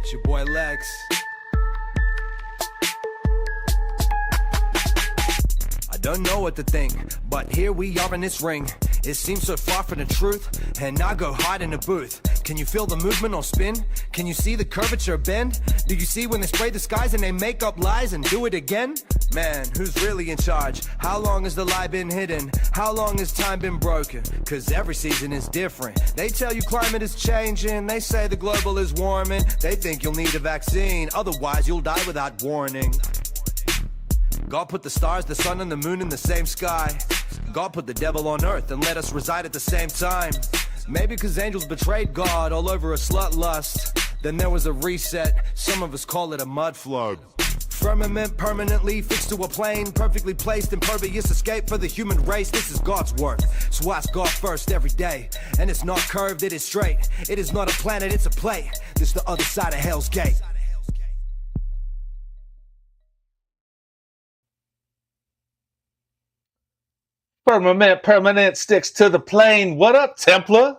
It's your boy Lex. I don't know what to think, but here we are in this ring. It seems so far from the truth, and I go hide in the booth. Can you feel the movement or spin? Can you see the curvature bend? Do you see when they spray the skies and they make up lies and do it again? Man, who's really in charge? How long has the lie been hidden? How long has time been broken? Cause every season is different. They tell you climate is changing. They say the global is warming. They think you'll need a vaccine, otherwise you'll die without warning. God put the stars, the sun, and the moon in the same sky. God put the devil on earth and let us reside at the same time. Maybe because angels betrayed God all over a slut lust. Then there was a reset, some of us call it a mud flood. Firmament permanently fixed to a plane, perfectly placed, impervious escape for the human race. This is God's work, so ask God first every day. And it's not curved, it is straight. It is not a planet, it's a plate. This the other side of Hell's Gate. Permanent sticks to the plane. What up, Templar?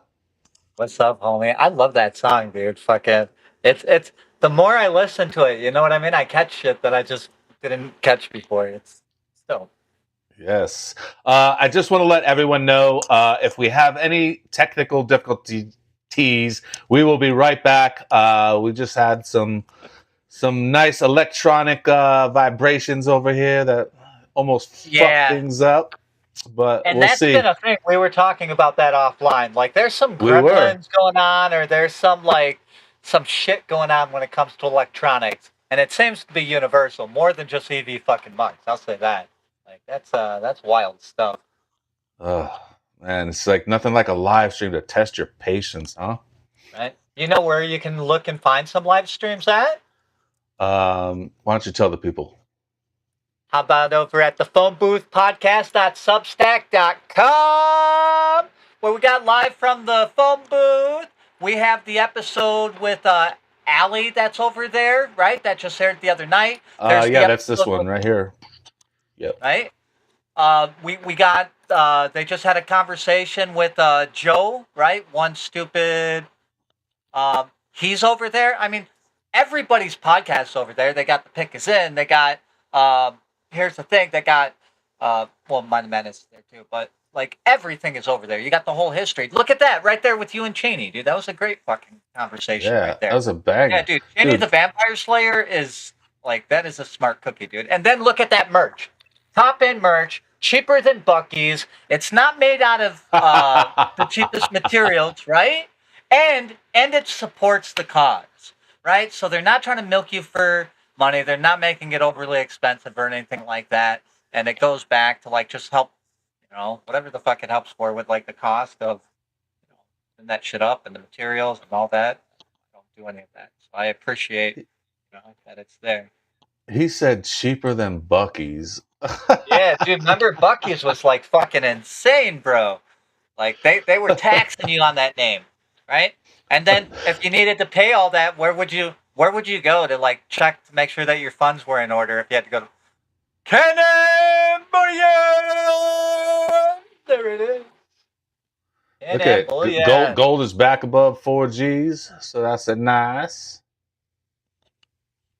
What's up, homie? I love that song, dude. Fucking, it's the more I listen to it, you know what I mean? I catch shit that I just didn't catch before. It's still. Yes. I just want to let everyone know if we have any technical difficulties, we will be right back. We just had some nice electronic vibrations over here that almost fucked things up. But And we'll that's see. been a thing. We were talking about that offline. Like, there's some We were. gremlins going on, or there's some shit going on when it comes to electronics, and it seems to be universal, more than just EV fucking mugs. I'll say that. Like, that's wild stuff. Oh, man, it's like nothing like a live stream to test your patience, huh? Right? You know where you can look and find some live streams at? Why don't you tell the people? How about over at the phone booth podcast.substack.com, where we got live from the phone booth. We have the episode with Allie that's over there, right? That just aired the other night. Yeah, that's this one right here. Yep. Right? We got they just had a conversation with Joe, right? One stupid. He's over there. I mean, everybody's podcast's over there. They got The Pick Is In. They got Here's the Thing. They got well, Mind the Madness is there too, but like everything is over there. You got the whole history. Look at that right there with you and Cheney, dude. That was a great fucking conversation right there. That was a banger. Yeah, dude. Cheney the Vampire Slayer is like, that is a smart cookie, dude. And then look at that merch. Top end merch, cheaper than Buc-ee's. It's not made out of the cheapest materials, right? And it supports the cause, right? So they're not trying to milk you for money. They're not making it overly expensive or anything like that. And it goes back to like just help, you know, whatever the fuck it helps for with like the cost of, you know, putting that shit up and the materials and all that. I don't do any of that. So I appreciate, you know, that it's there. He said cheaper than Buc-ee's. Yeah, dude, remember Buc-ee's was like fucking insane, bro. Like they were taxing you on that name, right? And then if you needed to pay all that, where would you go to like check to make sure that your funds were in order if you had to go to Cannon Bullion? There it is. Okay, gold is back above 4Gs, so that's a nice.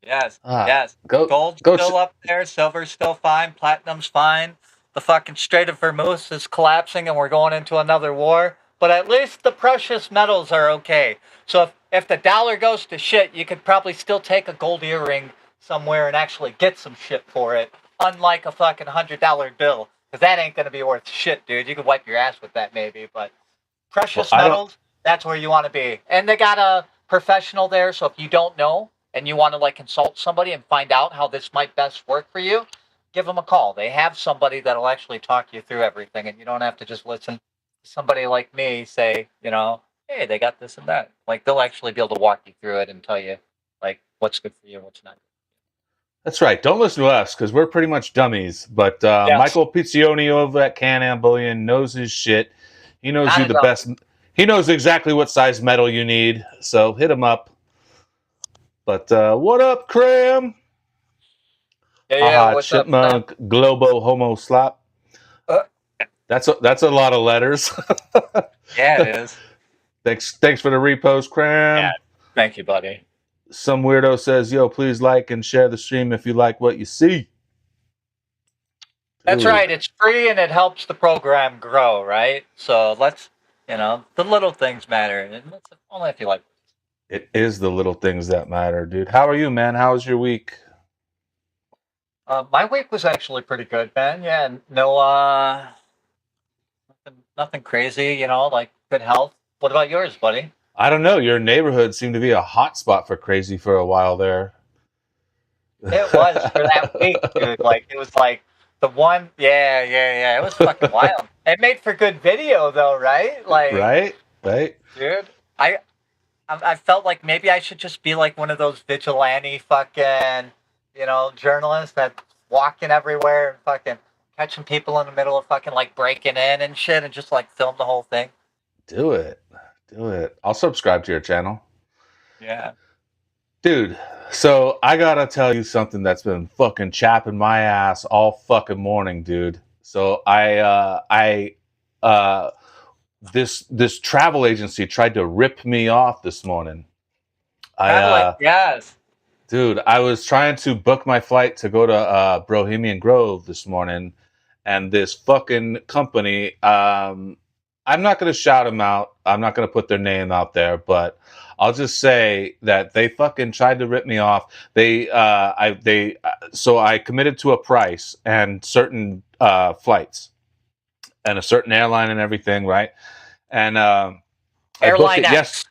Yes, yes. Gold's still up there. Silver's still fine. Platinum's fine. The fucking Strait of Hormuz is collapsing, and we're going into another war. But at least the precious metals are okay. So if the dollar goes to shit, you could probably still take a gold earring somewhere and actually get some shit for it. Unlike a fucking $100 bill, because that ain't gonna be worth shit, dude. You could wipe your ass with that maybe, but precious metals, that's where you want to be. And they got a professional there, so if you don't know and you want to like consult somebody and find out how this might best work for you, give them a call. They have somebody that'll actually talk you through everything, and you don't have to just listen to somebody like me say, you know, hey, they got this and that. Like, they'll actually be able to walk you through it and tell you like what's good for you and what's not good. That's right. Don't listen to us because we're pretty much dummies. But yes. Michael Pizzioni over at Can-Am Bullion knows his shit. He knows you the best. He knows exactly what size metal you need. So hit him up. But what up, Cram? Yeah, what's Chipmunk, up, Globo, Homo, Slop. That's a lot of letters. Yeah, it is. Thanks for the repost, Cram. Yeah, thank you, buddy. Some weirdo says, "Yo, please like and share the stream if you like what you see." That's Dude, right. It's free and it helps the program grow, right? So let's, the little things matter. And only if you like. it is the little things that matter, dude. How are you, man? How was your week? My week was actually pretty good, man. Yeah, no, nothing crazy, like good health. What about yours, buddy? I don't know. Your neighborhood seemed to be a hot spot for crazy for a while there. It was for that week, dude. Like it was like the one, yeah. It was fucking wild. It made for good video, though, right? Like, right, dude. I felt like maybe I should just be like one of those vigilante fucking, journalists that walking everywhere and fucking catching people in the middle of fucking like breaking in and shit and just like film the whole thing. Do it. I'll subscribe to your channel. Yeah. Dude, so I gotta tell you something that's been fucking chapping my ass all fucking morning, dude. So this travel agency tried to rip me off this morning. Yes. Dude, I was trying to book my flight to go to Bohemian Grove this morning, and this fucking company, I'm not going to shout them out. I'm not going to put their name out there, but I'll just say that they fucking tried to rip me off. So I committed to a price and certain flights and a certain airline and everything, right? And Airline X.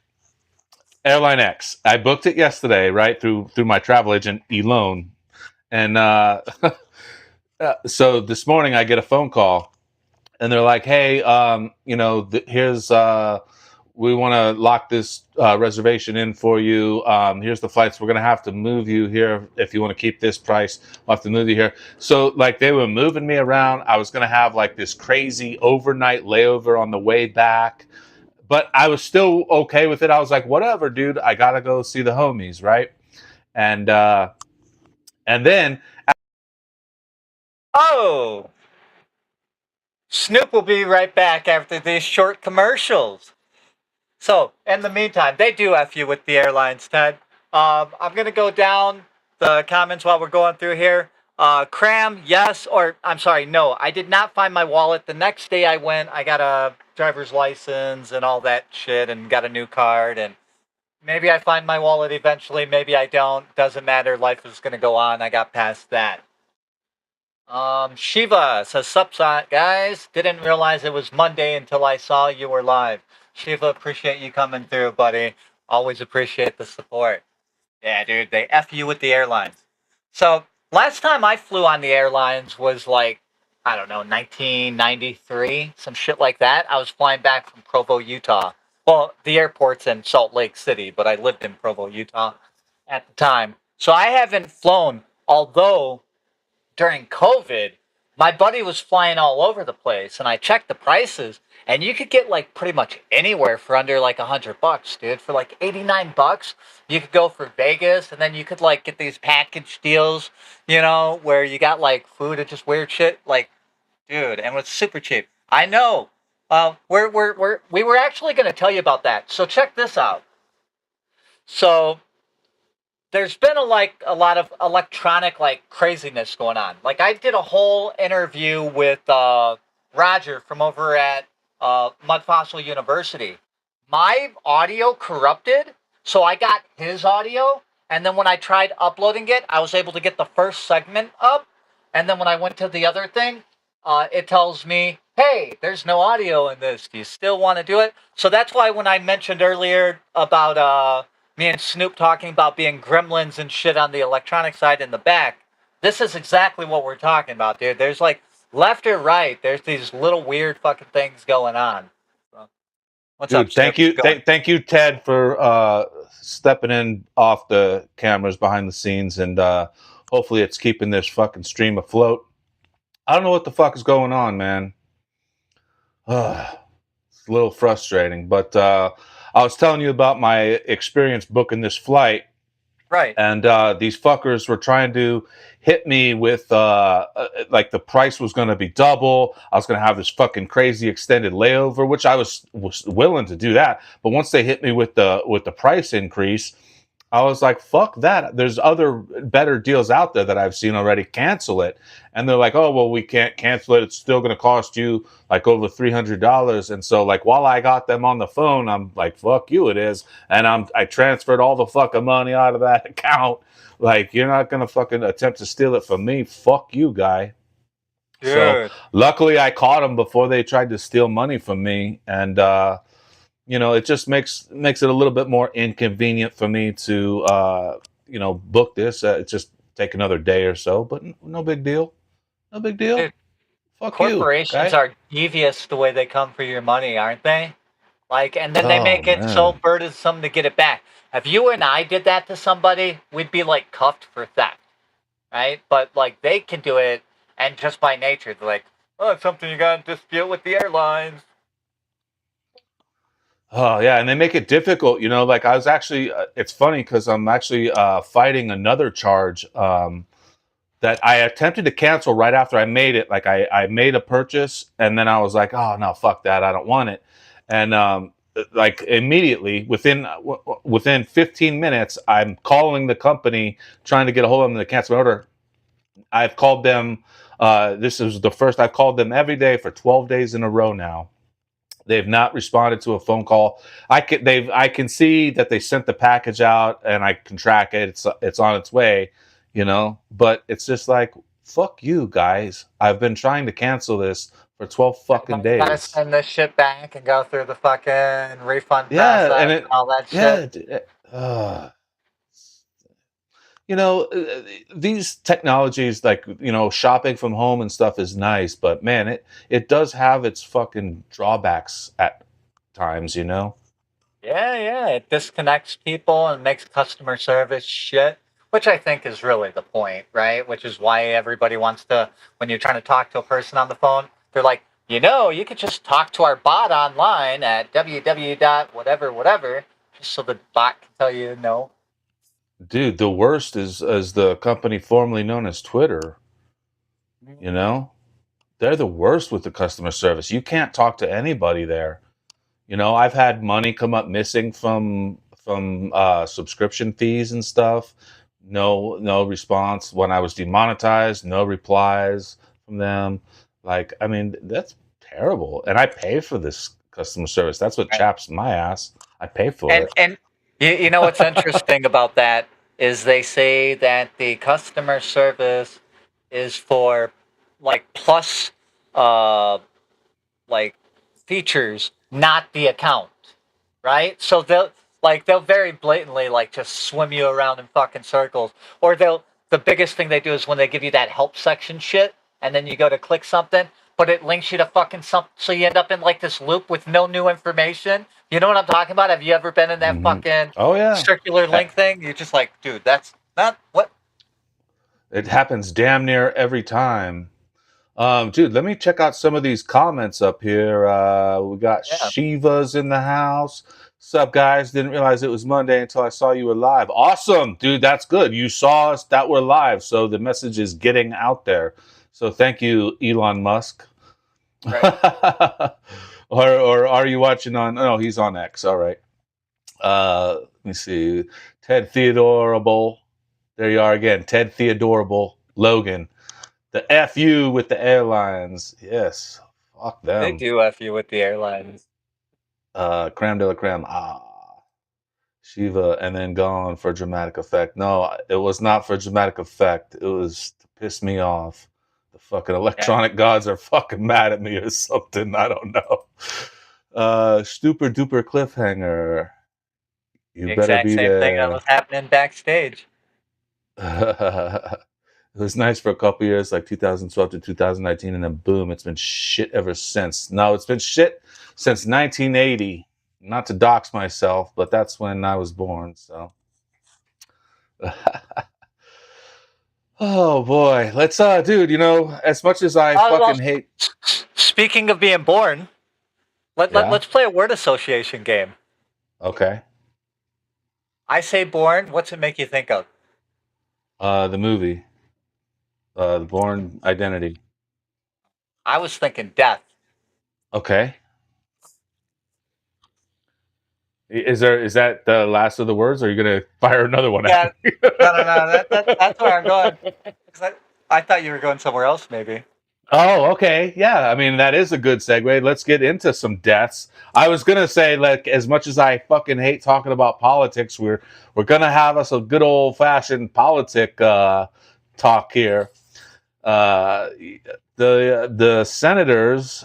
Airline X. I booked it yesterday, right, through my travel agent Elone, and so this morning I get a phone call, and they're like, "Hey, here's we want to lock this reservation in for you. Here's the flights. We're gonna have to move you here if you want to keep this price. We'll have to move you here." So like they were moving me around. I was gonna have like this crazy overnight layover on the way back. But I was still okay with it. I was like, whatever, dude. I gotta go see the homies, right? And then Snoop will be right back after these short commercials. So, in the meantime, they do F you with the airlines, Ted. I'm gonna go down the comments while we're going through here. Cram, yes, or I'm sorry, no. I did not find my wallet. The next day I went, I got a driver's license and all that shit and got a new card, and maybe I find my wallet eventually, maybe I don't. Doesn't matter, life is gonna go on. I got past that. Shiva says, sup, guys. Didn't realize it was Monday until I saw you were live. Shiva, appreciate you coming through, buddy. Always appreciate the support. Yeah, dude, they F you with the airlines. So, last time I flew on the airlines was like, I don't know, 1993, some shit like that. I was flying back from Provo, Utah. Well, the airport's in Salt Lake City, but I lived in Provo, Utah at the time. So I haven't flown, although during COVID, my buddy was flying all over the place, and I checked the prices, and you could get like pretty much anywhere for under like $100, dude. For like $89, you could go for Vegas, and then you could like get these package deals, where you got like food and just weird shit, like, dude, and it was super cheap. I know. We were actually going to tell you about that. So check this out. So there's been a lot of electronic like craziness going on. Like I did a whole interview with Roger from over at Mud Fossil University. My audio corrupted, so I got his audio, and then when I tried uploading it, I was able to get the first segment up, and then when I went to the other thing, it tells me, hey, there's no audio in this. Do you still want to do it? So that's why when I mentioned earlier about me and Snoop talking about being gremlins and shit on the electronic side in the back, this is exactly what we're talking about, dude. There's like left or right, there's these little weird fucking things going on. So, what's dude, up, thank Snoop? you, thank you, Ted, for stepping in off the cameras behind the scenes, and hopefully it's keeping this fucking stream afloat. I don't know what the fuck is going on, man. It's a little frustrating, but I was telling you about my experience booking this flight. Right. And these fuckers were trying to hit me with like the price was going to be double. I was going to have this fucking crazy extended layover, which I was willing to do that. But once they hit me with the price increase, I was like, fuck that. There's other better deals out there that I've seen already. Cancel it. And they're like, oh, well, we can't cancel it. It's still going to cost you like over $300. And so, like, while I got them on the phone, I'm like, fuck you, it is. And I transferred all the fucking money out of that account. Like, you're not going to fucking attempt to steal it from me. Fuck you, guy. So Dude. luckily I caught them before they tried to steal money from me. And, it just makes it a little bit more inconvenient for me to book this. It just take another day or so, but no big deal. No big deal. Dude, Fuck you. corporations Okay? are devious the way they come for your money, aren't they? Like, and then they Oh make it so man. burdensome to get it back. If you and I did that to somebody, we'd be like cuffed for theft, right? But like they can do it, and just by nature, they're like, oh, it's something you got to dispute with the airlines. Oh yeah, and they make it difficult. Like I was actually. It's funny because I'm actually fighting another charge that I attempted to cancel right after I made it. Like I made a purchase and then I was like, oh no, fuck that, I don't want it. And like immediately within 15 minutes, I'm calling the company trying to get a hold of them to cancel my order. I've called them. This is the first I've called them every day for 12 days in a row now. They've not responded to a phone call. I can see that they sent the package out, and I can track it. It's on its way, But it's just like, fuck you guys. I've been trying to cancel this for 12 fucking You gotta days. send this shit back and go through the fucking refund Yeah, process and and all that yeah, shit. these technologies, like shopping from home and stuff, is nice, but man, it does have its fucking drawbacks at times. Yeah, it disconnects people and makes customer service shit, which I think is really the point, right? Which is why everybody wants to, when you're trying to talk to a person on the phone, they're like, you could just talk to our bot online at www dot whatever whatever, just so the bot can tell you no. Dude, the worst is the company formerly known as Twitter. You know, they're the worst with the customer service. You can't talk to anybody there. I've had money come up missing from subscription fees and stuff. No response when I was demonetized. No replies from them. Like, I mean, that's terrible. And I pay for this customer service. That's what Right. chaps my ass. I pay for And it. and you know what's interesting about that is they say that the customer service is for like plus uh like features, not the account, right? So they'll very blatantly like just swim you around in fucking circles, or the biggest thing they do is when they give you that help section shit, and then you go to click something, but it links you to fucking some, so you end up in like this loop with no new information. You know what I'm talking about? Have you ever been in that Hmm. fucking Oh yeah. circular link thing? You're just like, dude, that's not what. It happens damn near every time. Dude, let me check out some of these comments up here. We got Yeah, Shiva's in the house. Sup, guys? Didn't realize it was Monday until I saw you were live. Awesome, dude. That's good. You saw us that we're live, so the message is getting out there. So thank you, Elon Musk. right. or are you watching on? Oh, he's on X. All right. Let me see. Ted Theodorable. There you are again. Ted Theodorable. Logan. The FU with the airlines. Yes. Fuck They them. do F you with the airlines. Creme de la creme. Shiva, and then gone for dramatic effect. No, it was not for dramatic effect. It was to piss me off. The fucking electronic gods are fucking mad at me or something. I don't know. Stupid duper cliffhanger. You The better exact be same thing that there. was happening backstage. It was nice for a couple years, like 2012 to 2019, and then boom, it's been shit ever since. No, it's been shit since 1980. Not to dox myself, but that's when I was born. So, oh boy, let's dude. As much as I Well, fucking hate, speaking of being born, yeah, let's play a word association game. okay. I say born. What's it make you think of? The movie, The Born Identity. I was thinking death. Okay. Is that the last of the words? Or are you gonna fire another one Yeah, at me? no. That's where I'm going. 'Cause I thought you were going somewhere else, maybe. Oh, okay. Yeah, I mean that is a good segue. Let's get into some deaths. I was gonna say, like, as much as I fucking hate talking about politics, we're gonna have us a good old fashioned politic talk here. Uh, the senators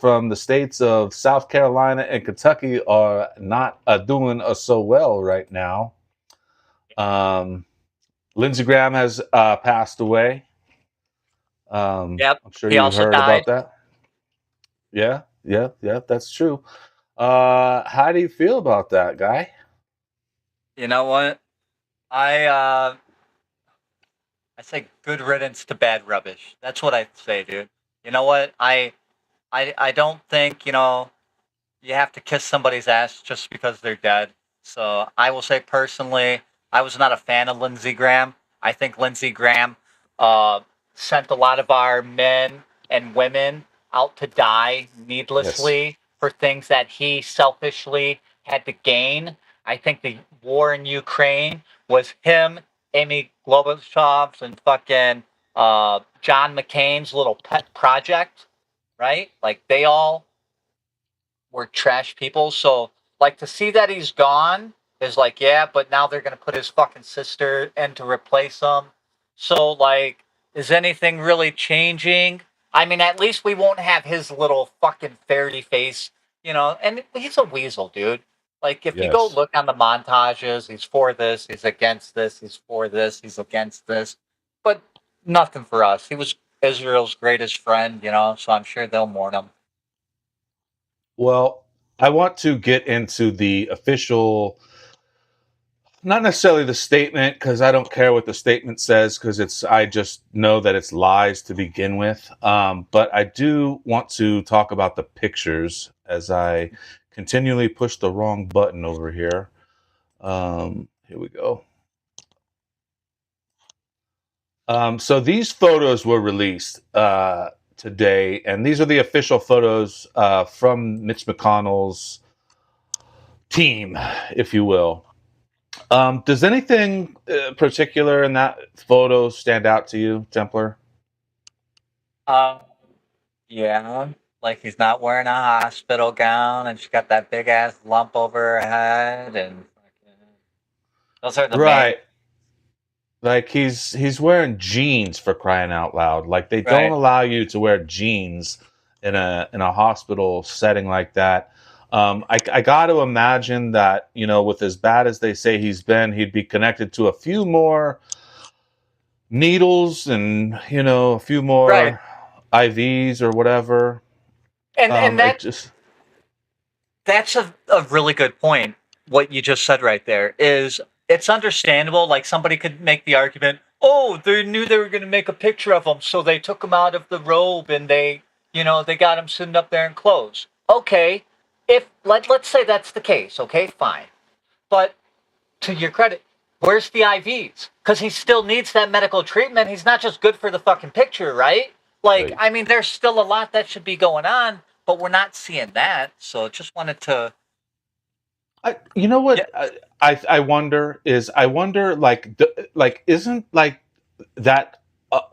from the states of South Carolina and Kentucky are not doing so well right now. Um, Lindsey Graham has passed away. Yep. I'm sure He you also heard died. about that. Yeah, that's true. How do you feel about that, guy? You know what? I say good riddance to bad rubbish. That's what I say, dude. You know what? I don't think, you have to kiss somebody's ass just because they're dead. So I will say personally, I was not a fan of Lindsey Graham. I think Lindsey Graham uh, sent a lot of our men and women out to die Yes. needlessly for things that he selfishly had to gain. I think the war in Ukraine was him, Amy Globosov's, and fucking John McCain's little pet project, right? Like they all were trash people. So like to see that he's gone is like, yeah, but now they're gonna put his fucking sister in to replace him. So like, is anything really changing? I mean, at least we won't have his little fucking fairy face, and he's a weasel, dude. Like if you go Yes. look on the montages, he's for this, he's against this, he's for this, he's against this. But nothing for us. He was Israel's greatest friend, so I'm sure they'll mourn him. Well, I want to get into the official, not necessarily the statement, because I don't care what the statement says, because I just know that it's lies to begin with. But I do want to talk about the pictures as I continually push the wrong button over here. Here we go. So these photos were released today, and these are the official photos from Mitch McConnell's team, if you will. Does anything particular in that photo stand out to you, Templar? Um, yeah, like he's not wearing a hospital gown, and she's got that big ass lump over her head, and those are the main. Right. Like he's wearing jeans, for crying out loud. Like they don't Right. allow you to wear jeans in a hospital setting like that. I got to imagine that, with as bad as they say he's been, he'd be connected to a few more needles and a few Right. more IVs or whatever. And It just that's a really good point. What you just said right there is it's understandable. Like somebody could make the argument, oh, they knew they were going to make a picture of him, so they took him out of the robe and they got him sitting up there in clothes. Okay, if let's say that's the case, okay, fine. But to your credit, where's the IVs? Because he still needs that medical treatment. He's not just good for the fucking picture, right? Like, right. I mean, there's still a lot that should be going on, but we're not seeing that. So just wanted to. You know Yeah. what I wonder is like isn't like that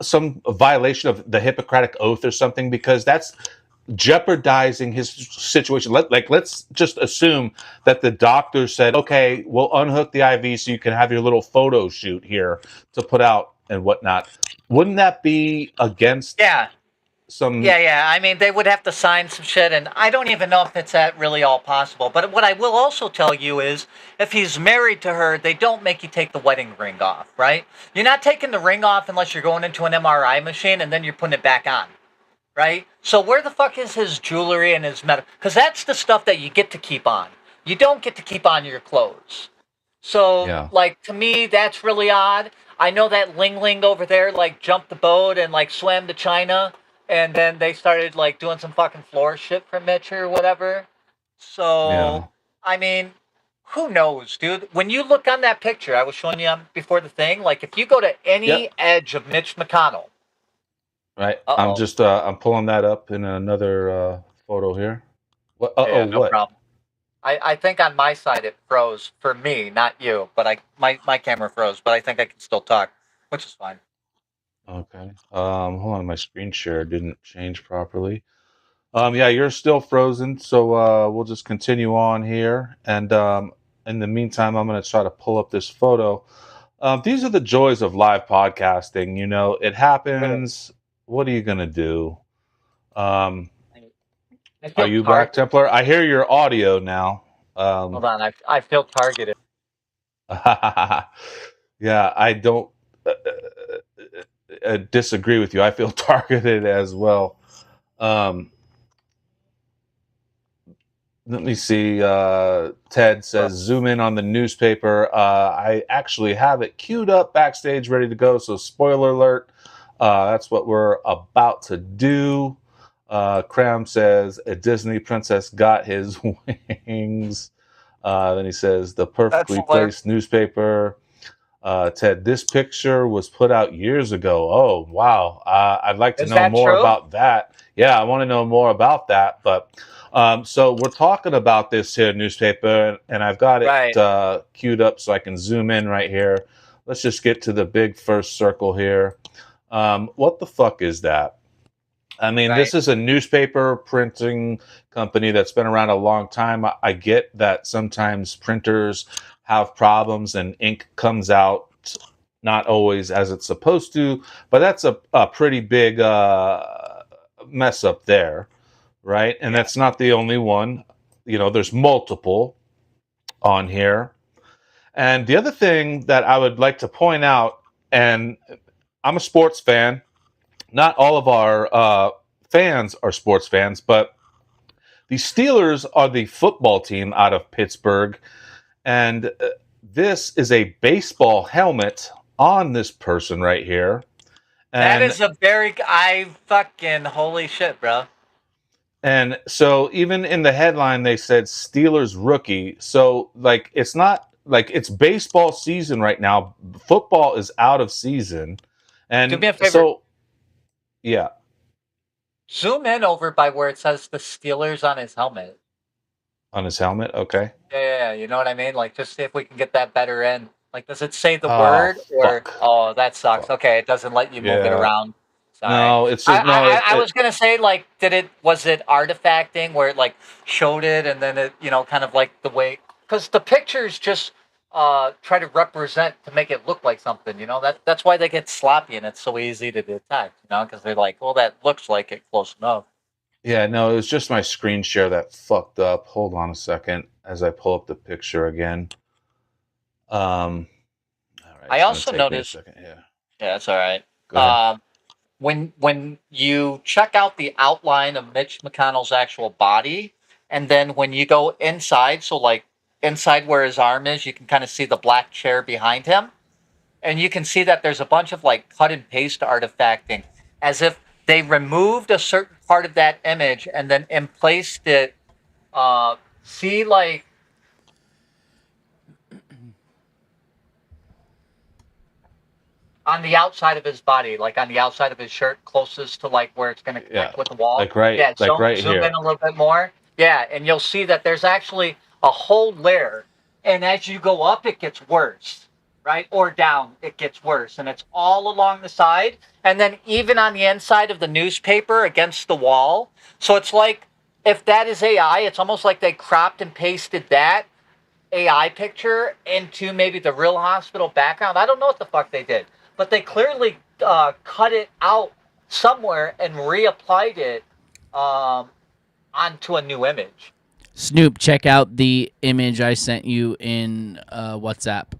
some violation of the Hippocratic Oath or something, because that's jeopardizing his situation. Let's just assume that the doctor said, okay, we'll unhook the IV so you can have your little photo shoot here to put out and whatnot. Wouldn't that be against Yeah. some? Yeah. I mean, they would have to sign some shit, and I don't even know if it's that really all possible. But what I will also tell you is if he's married to her, they don't make you take the wedding ring off, right? You're not taking the ring off unless you're going into an MRI machine and then you're putting it back on. Right? So where the fuck is his jewelry and his metal? Because that's the stuff that you get to keep on. You don't get to keep on your clothes. So, Yeah. like, to me, that's really odd. I know that Ling Ling over there, like, jumped the boat and, like, swam to China. And then they started, like, doing some fucking floor shit for Mitch or whatever. Yeah. So, I mean, who knows, dude? When you look on that picture I was showing you before the thing, like, if you go to any Yep. edge of Mitch McConnell, Right. I'm uh-oh. just I'm pulling that up in another photo here. What? Yeah, no What? problem. I think on my side it froze for me, not you. But my camera froze, but I think I can still talk, which is fine. Okay. Hold on, my screen share didn't change properly. Yeah, you're still frozen, so we'll just continue on here. And in the meantime, I'm going to try to pull up this photo. These are the joys of live podcasting. You know, it happens. What are you going to do? I Are feel you back, targeted. Templar? I hear your audio now. Hold on, I feel targeted. Yeah, I don't disagree with you. I feel targeted as well. Um, Let me see. Ted says, zoom in on the newspaper. I actually have it queued up backstage, ready to go. So, spoiler alert. That's what we're about to do. Cram says, a Disney princess got his wings. Then he says, the perfectly placed newspaper. Ted, this picture was put out years ago. Oh, wow. I'd like to Is know that more true? about that. Yeah, I want to know more about that. But so we're talking about this here newspaper, and I've got it Right. queued up so I can zoom in right here. Let's just get to the big first circle here. What the fuck is that? I mean, this Right. is a newspaper printing company that's been around a long time. I get that sometimes printers have problems and ink comes out not always as it's supposed to, but that's a pretty big mess up there, right? And Yeah. that's not the only one. You know, there's multiple on here. And the other thing that I would like to point out, and I'm a sports fan, not all of our fans are sports fans, but the Steelers are the football team out of Pittsburgh. And this is a baseball helmet on this person right here. That And is a very I fucking holy shit, bro. and so even in the headline they said Steelers rookie. So like it's not like it's baseball season right now. Football is out of season. Do And me a favor. so yeah, Zoom in over by where it says the Steelers on his helmet. on his helmet, okay. Yeah, you know what I mean? Like, just see if we can get that better in. Like, does it say the Oh word or? fuck. Oh, that sucks. Fuck. Okay, it doesn't let you move it Yeah. around. Sorry. No, it's I just no. I, I was gonna say like, was it artifacting where it like showed it and then it kind of like the way because the pictures just try to represent to make it look like something. That's why they get sloppy and it's so easy to detect. Because they're like, well, that looks like it close enough. Yeah, no, it was just my screen share that fucked up. Hold on a second as I pull up the picture again. All right, I it's gonna also take me a noticed. second. Yeah, Yeah, that's all right. go ahead. When you check out the outline of Mitch McConnell's actual body, and then when you go inside, so like inside where his arm is, you can kind of see the black chair behind him, and you can see that there's a bunch of like cut and paste artifacting, as if they removed a certain part of that image and then emplaced it. See, like on the outside of his body, like on the outside of his shirt, closest to like where it's going to Yeah, connect with the wall. like right, Yeah, like right zoom in here. a little bit more. Yeah, and you'll see that there's actually a whole layer, and as you go up, it gets worse, right? Or down, it gets worse, and it's all along the side, and then even on the inside of the newspaper against the wall. So it's like if that is AI, it's almost like they cropped and pasted that AI picture into maybe the real hospital background. I don't know what the fuck they did, but they clearly cut it out somewhere and reapplied it onto a new image. Snoop, check out the image I sent you in WhatsApp.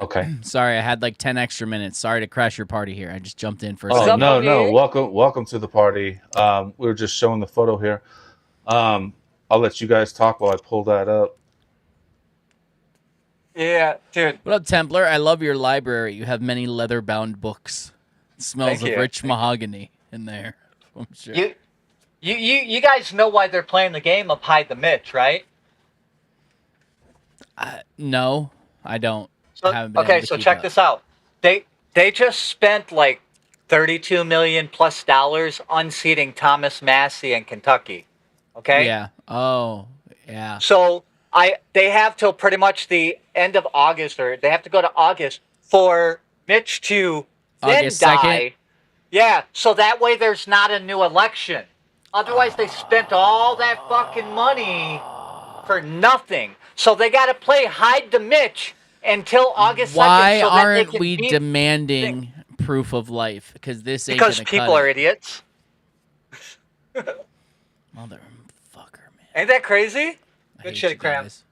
Okay. Sorry, I had like 10 extra minutes. Sorry to crash your party here. I just jumped in for a Oh second. no, welcome to the party. We were just showing the photo here. I'll let you guys talk while I pull that up. Yeah, dude. What up, Templar? I love your library. You have many leather-bound books. It smells Thank of you. rich mahogany in there. I'm sure. You guys know why they're playing the game of hide the Mitch, right? No, I don't. So, I haven't been okay, able to so keep check up. this out. They just spent like $32 million plus unseating Thomas Massey in Kentucky. Okay. Yeah. Oh, Yeah. So they have till pretty much the end of August, or they have to go to August for Mitch to then August 2nd? die. Yeah, so that way there's not a new election. Otherwise, they spent all that fucking money for nothing. So they got to play hide the Mitch until August 2nd. Why so that they aren't can we beat demanding proof of life? Because this ain't because gonna people cut are it. idiots. Motherfucker, man. Ain't that crazy? I Good hate shit, you Cram. guys.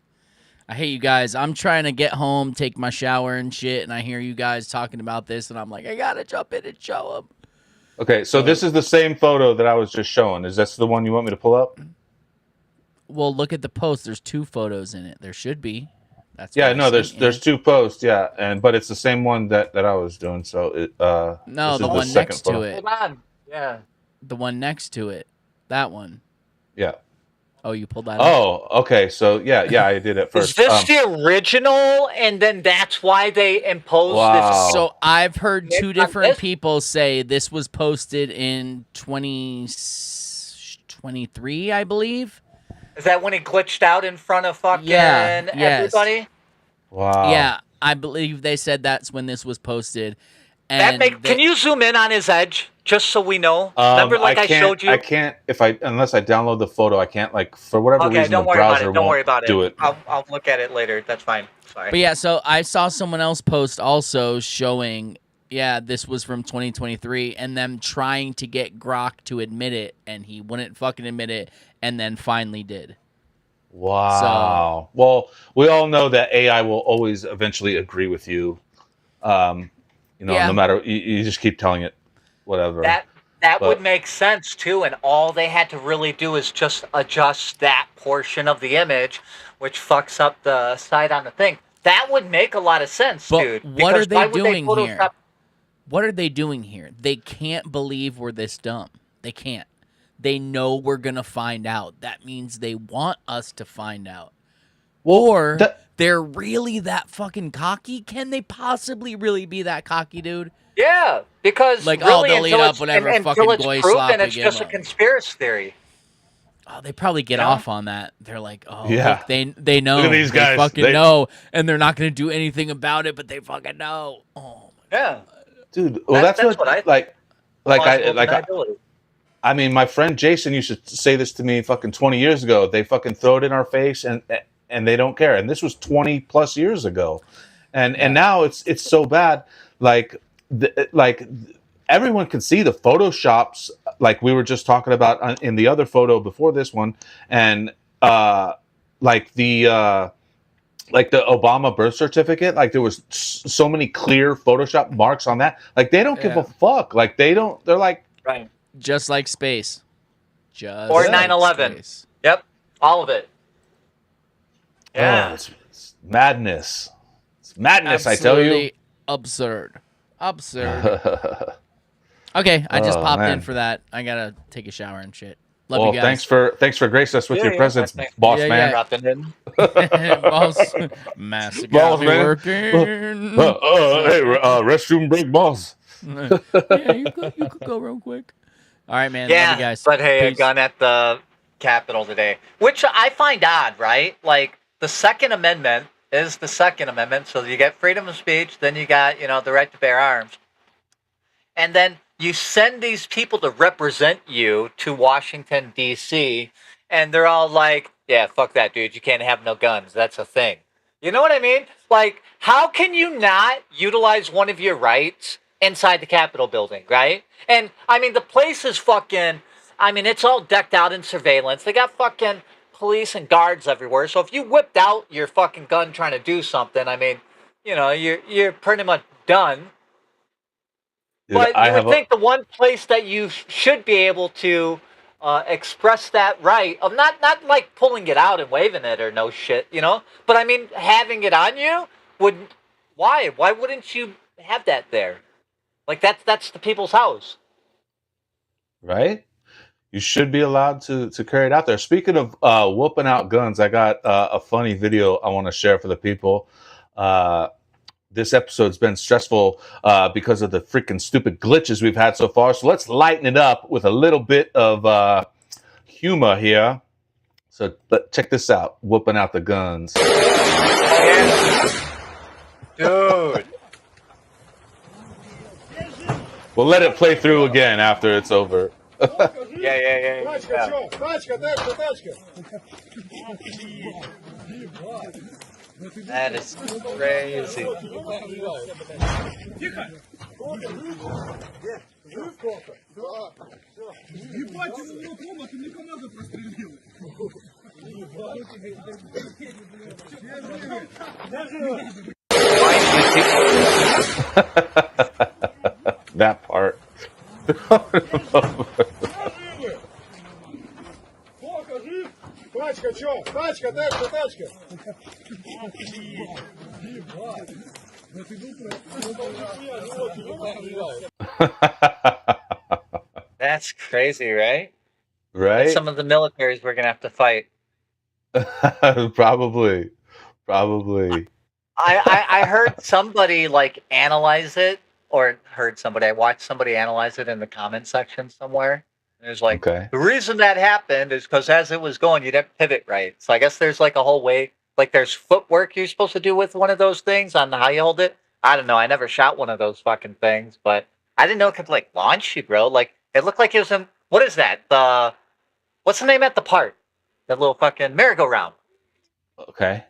I hate you guys. I'm trying to get home, take my shower and shit, and I hear you guys talking about this, and I'm like, I gotta jump in and show them. Okay, so this is the same photo that I was just showing. Is this the one you want me to pull up? Well, look at the post. There's 2 photos in it. There should be. That's Yeah, what I no, there's sent you. there's 2 posts, yeah, but it's the same one that I was doing. So it No, this the is one second next to photo. it. Hold on. Yeah. The one next to it. That one. Yeah. Oh, you pulled that up? Oh, okay. So yeah, I did it first. Is this the original? And then that's why they imposed Wow. this. So I've heard Nick, 2 on different this? people say this was posted in 2023, I believe. Is that when he glitched out in front of fucking Yeah, yes. everybody? Wow. Yeah, I believe they said that's when this was posted. And Can you zoom in on his edge just so we know? Remember, like I can't, showed you. I can't unless I download the photo. I can't for whatever Okay, reason don't the worry about browser it. Don't worry won't about do it. I'll look at it later. That's fine. Sorry. But yeah, so I saw someone else post also showing, this was from 2023, and them trying to get Grok to admit it, and he wouldn't fucking admit it, and then finally did. Wow. Well, we all know that AI will always eventually agree with you. No matter you just keep telling it whatever. That would make sense too, and all they had to really do is just adjust that portion of the image, which fucks up the side on the thing. That would make a lot of sense, But dude. what are because why they would doing Photoshop- here? What are they doing here? They can't believe we're this dumb. They can't. They know we're going to find out. That means they want us to find out. Or they're really that fucking cocky? Can they possibly really be that cocky, dude? Yeah, because Like, really, delete until up it's, whatever until fucking it's goy proven, slop it's they just give a 'em. conspiracy theory. Oh, they probably get Yeah. off on that. They're like, oh, Yeah. look, they know. Look at these They guys. fucking know, and they're not going to do anything about it, but they fucking know. Oh, Yeah. Dude, well that's what I like Plausible deniability. I mean, my friend Jason used to say this to me fucking 20 years ago. They fucking throw it in our face and they don't care. And this was 20 plus years ago. And now it's so bad. Like everyone can see the photoshops, like we were just talking about in the other photo before this one, and like the Obama birth certificate, like there was so many clear Photoshop marks on that. Like they don't give a fuck. Like they're like, Right. just like space. Just Or like 9/11. space. Yep. All of it. Yeah. oh, it's madness. It's madness, I tell you. Absolutely absurd. Absurd. Okay, I just Oh, popped man. in for that. I gotta take a shower and shit. Love Well, you guys. thanks for gracing us with Yeah, your yeah, presence, thanks. boss Yeah, man. Dropping in. Boss, massive Boss, got me man. working. Hey, restroom break, boss. Yeah, you could go real quick. All right, man. Love Yeah, you guys. but hey, a Peace. gun at the Capitol today, which I find odd, right? Like the Second Amendment is the Second Amendment, so you get freedom of speech, then you got the right to bear arms, and then you send these people to represent you to Washington D.C., and they're all like, "Yeah, fuck that, dude. You can't have no guns. That's a thing." You know what I mean? Like, how can you not utilize one of your rights inside the Capitol building, right? And, I mean, the place is fucking, it's all decked out in surveillance. They got fucking police and guards everywhere. So if you whipped out your fucking gun trying to do something, you're pretty much done. Dude, But you would think the one place that you should be able to express that right of not like pulling it out and waving it or no shit, but having it on you why wouldn't you have that there? Like that's the people's house, right? You should be allowed to carry it out there. Speaking of whooping out guns, I got a funny video I want to share for the people. This episode's been stressful because of the freaking stupid glitches we've had so far. So let's lighten it up with a little bit of humor here. So check this out. Whooping out the guns. Dude. We'll let it play through again after it's over. Yeah. That is crazy. That part. Тачка, чё? Тачка, тачка. That's crazy, right? Right? That's some of the militaries we're gonna have to fight. Probably. I heard somebody like analyze it, or I watched somebody analyze it in the comment section somewhere. And it was like, Okay. the reason that happened is because as it was going, you didn't pivot right. So I guess there's like a whole way, like there's footwork you're supposed to do with one of those things on how you hold it. I don't know. I never shot one of those fucking things, but I didn't know it could like launch you, bro. Like it looked like it was what is that? What's the name at the park? That little fucking merry-go-round. Okay.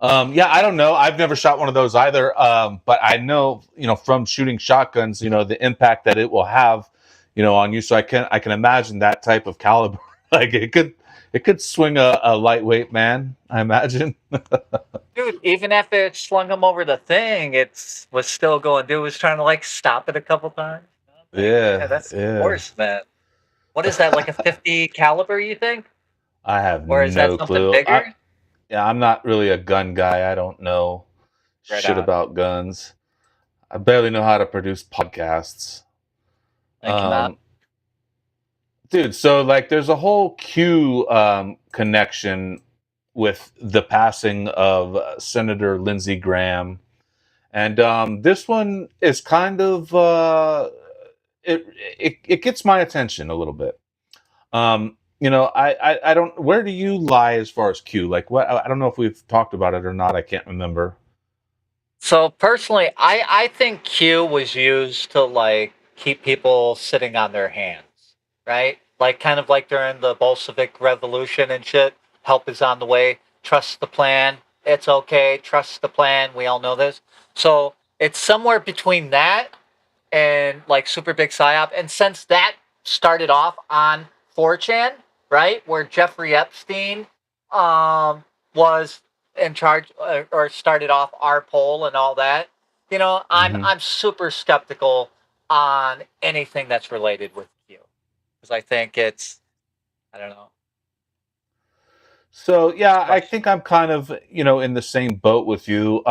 Yeah, I don't know. I've never shot one of those either. But I know, from shooting shotguns, the impact that it will have, on you. So I can imagine that type of caliber. Like it could swing a lightweight man, I imagine. Dude, even after it slung him over the thing, it was still going. Dude was trying to like stop it a couple times. Yeah, that's worse, man. What is that, like a 50 caliber, you think? I have or is no that something clue. bigger? I'm not really a gun guy. I don't know shit on. about guns. I barely know how to produce podcasts. Dude, so like there's a whole Q connection with the passing of Senator Lindsey Graham. And this one is kind of it gets my attention a little bit. I don't. Where do you lie as far as Q? Like, what? I don't know if we've talked about it or not. I can't remember. So personally, I think Q was used to like keep people sitting on their hands, right? Like kind of like during the Bolshevik Revolution and shit. Help is on the way. Trust the plan. It's okay. Trust the plan. We all know this. So it's somewhere between that and like super big psyop. And since that started off on 4chan, right, where Jeffrey Epstein was in charge or started off our poll and all that, I'm super skeptical on anything that's related with Q, because I think I don't know. So yeah, I think I'm kind of in the same boat with you.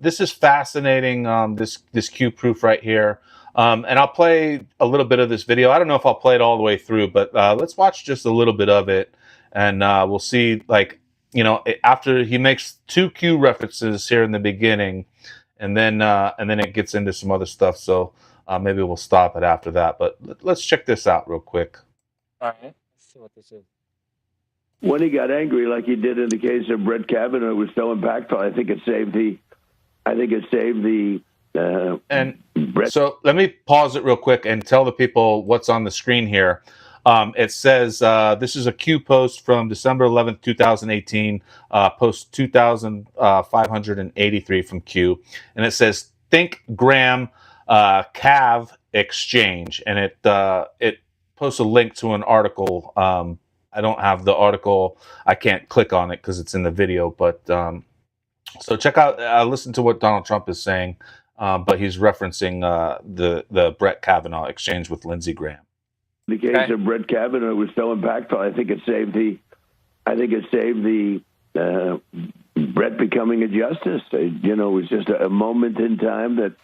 This is fascinating. This Q proof right here. And I'll play a little bit of this video. I don't know if I'll play it all the way through, but let's watch just a little bit of it, and we'll see. Like after he makes 2 Q references here in the beginning, and then it gets into some other stuff. So maybe we'll stop it after that. But let's check this out real quick. All right, let's see what this is. When he got angry, like he did in the case of Brett Kavanaugh, it was so impactful. I think it saved the. And so let me pause it real quick and tell the people what's on the screen here. It says this is a Q post from December 11th, 2018, post 2,583 from Q. And it says, think Graham Cav exchange. And it posts a link to an article. I don't have the article. I can't click on it because it's in the video. But so check out, listen to what Donald Trump is saying. But he's referencing the Brett Kavanaugh exchange with Lindsey Graham. The case of Brett Kavanaugh was so impactful. I think it saved the Brett becoming a justice. It was just a moment in time that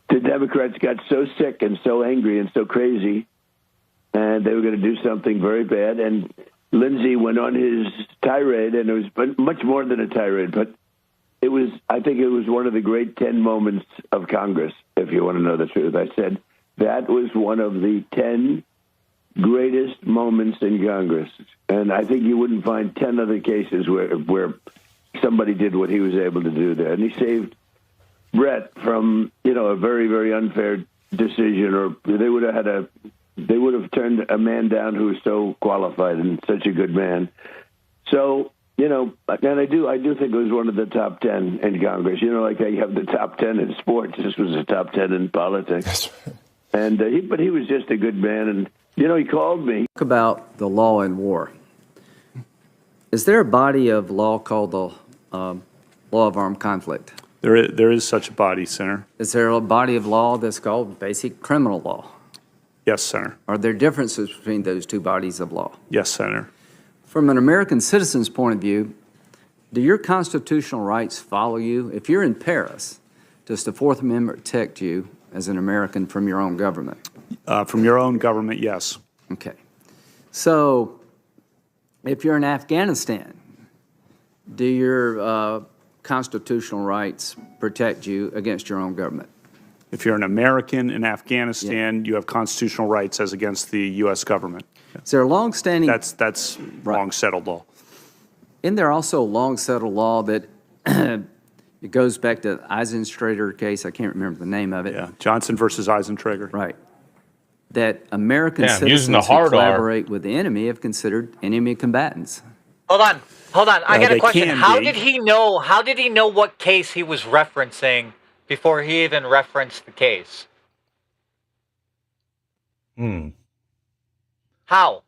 the Democrats got so sick and so angry and so crazy, and they were going to do something very bad. And Lindsey went on his tirade, and it was much more than a tirade, but I think it was one of the great 10 moments of Congress, if you want to know the truth. I said that was one of the 10 greatest moments in Congress. And I think you wouldn't find 10 other cases where somebody did what he was able to do there. And he saved Brett from, a very, very unfair decision, or they would have turned a man down who was so qualified and such a good man. So, and I do think it was one of the top 10 in Congress. Like you have the top 10 in sports. This was the top 10 in politics. And but he was just a good man. And, he called me. Talk about the law in war. Is there a body of law called the law of armed conflict? There is such a body, Senator. Is there a body of law that's called basic criminal law? Yes, Senator. Are there differences between those two bodies of law? Yes, Senator. From an American citizen's point of view, do your constitutional rights follow you? If you're in Paris, does the Fourth Amendment protect you as an American from your own government? From your own government, yes. Okay. So if you're in Afghanistan, do your constitutional rights protect you against your own government? If you're an American in Afghanistan, you have constitutional rights as against the U.S. government. Is there a long-standing... That's long-settled law. Isn't there also a long-settled law that it goes back to the Eisentrager case? I can't remember the name of it. Yeah, Johnson versus Eisentrager. Right. That American using the citizens who hard R. collaborate with the enemy have considered enemy combatants. Hold on. I got a they question. can How be. did he know what case he was referencing before he even referenced the case? How?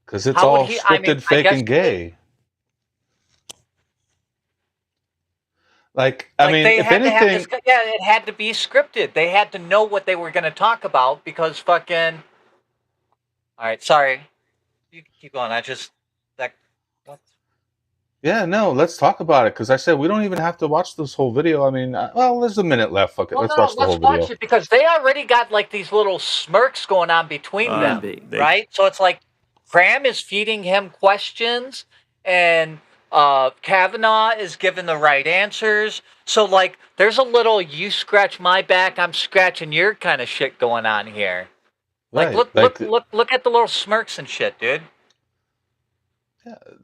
Because it's How would all he- scripted, I fake, guess- and gay. If anything, it had to be scripted. They had to know what they were going to talk about because fucking. All right, sorry. You keep going. What? yeah, no, let's talk about it. Because I said we don't even have to watch this whole video. There's a minute left. Fuck it, let's watch the whole video. It because they already got like these little smirks going on between them, right? So it's like Graham is feeding him questions, and Kavanaugh is giving the right answers. So like, there's a little "you scratch my back, I'm scratching your" kind of shit going on here. Like, Right, look at the little smirks and shit, dude.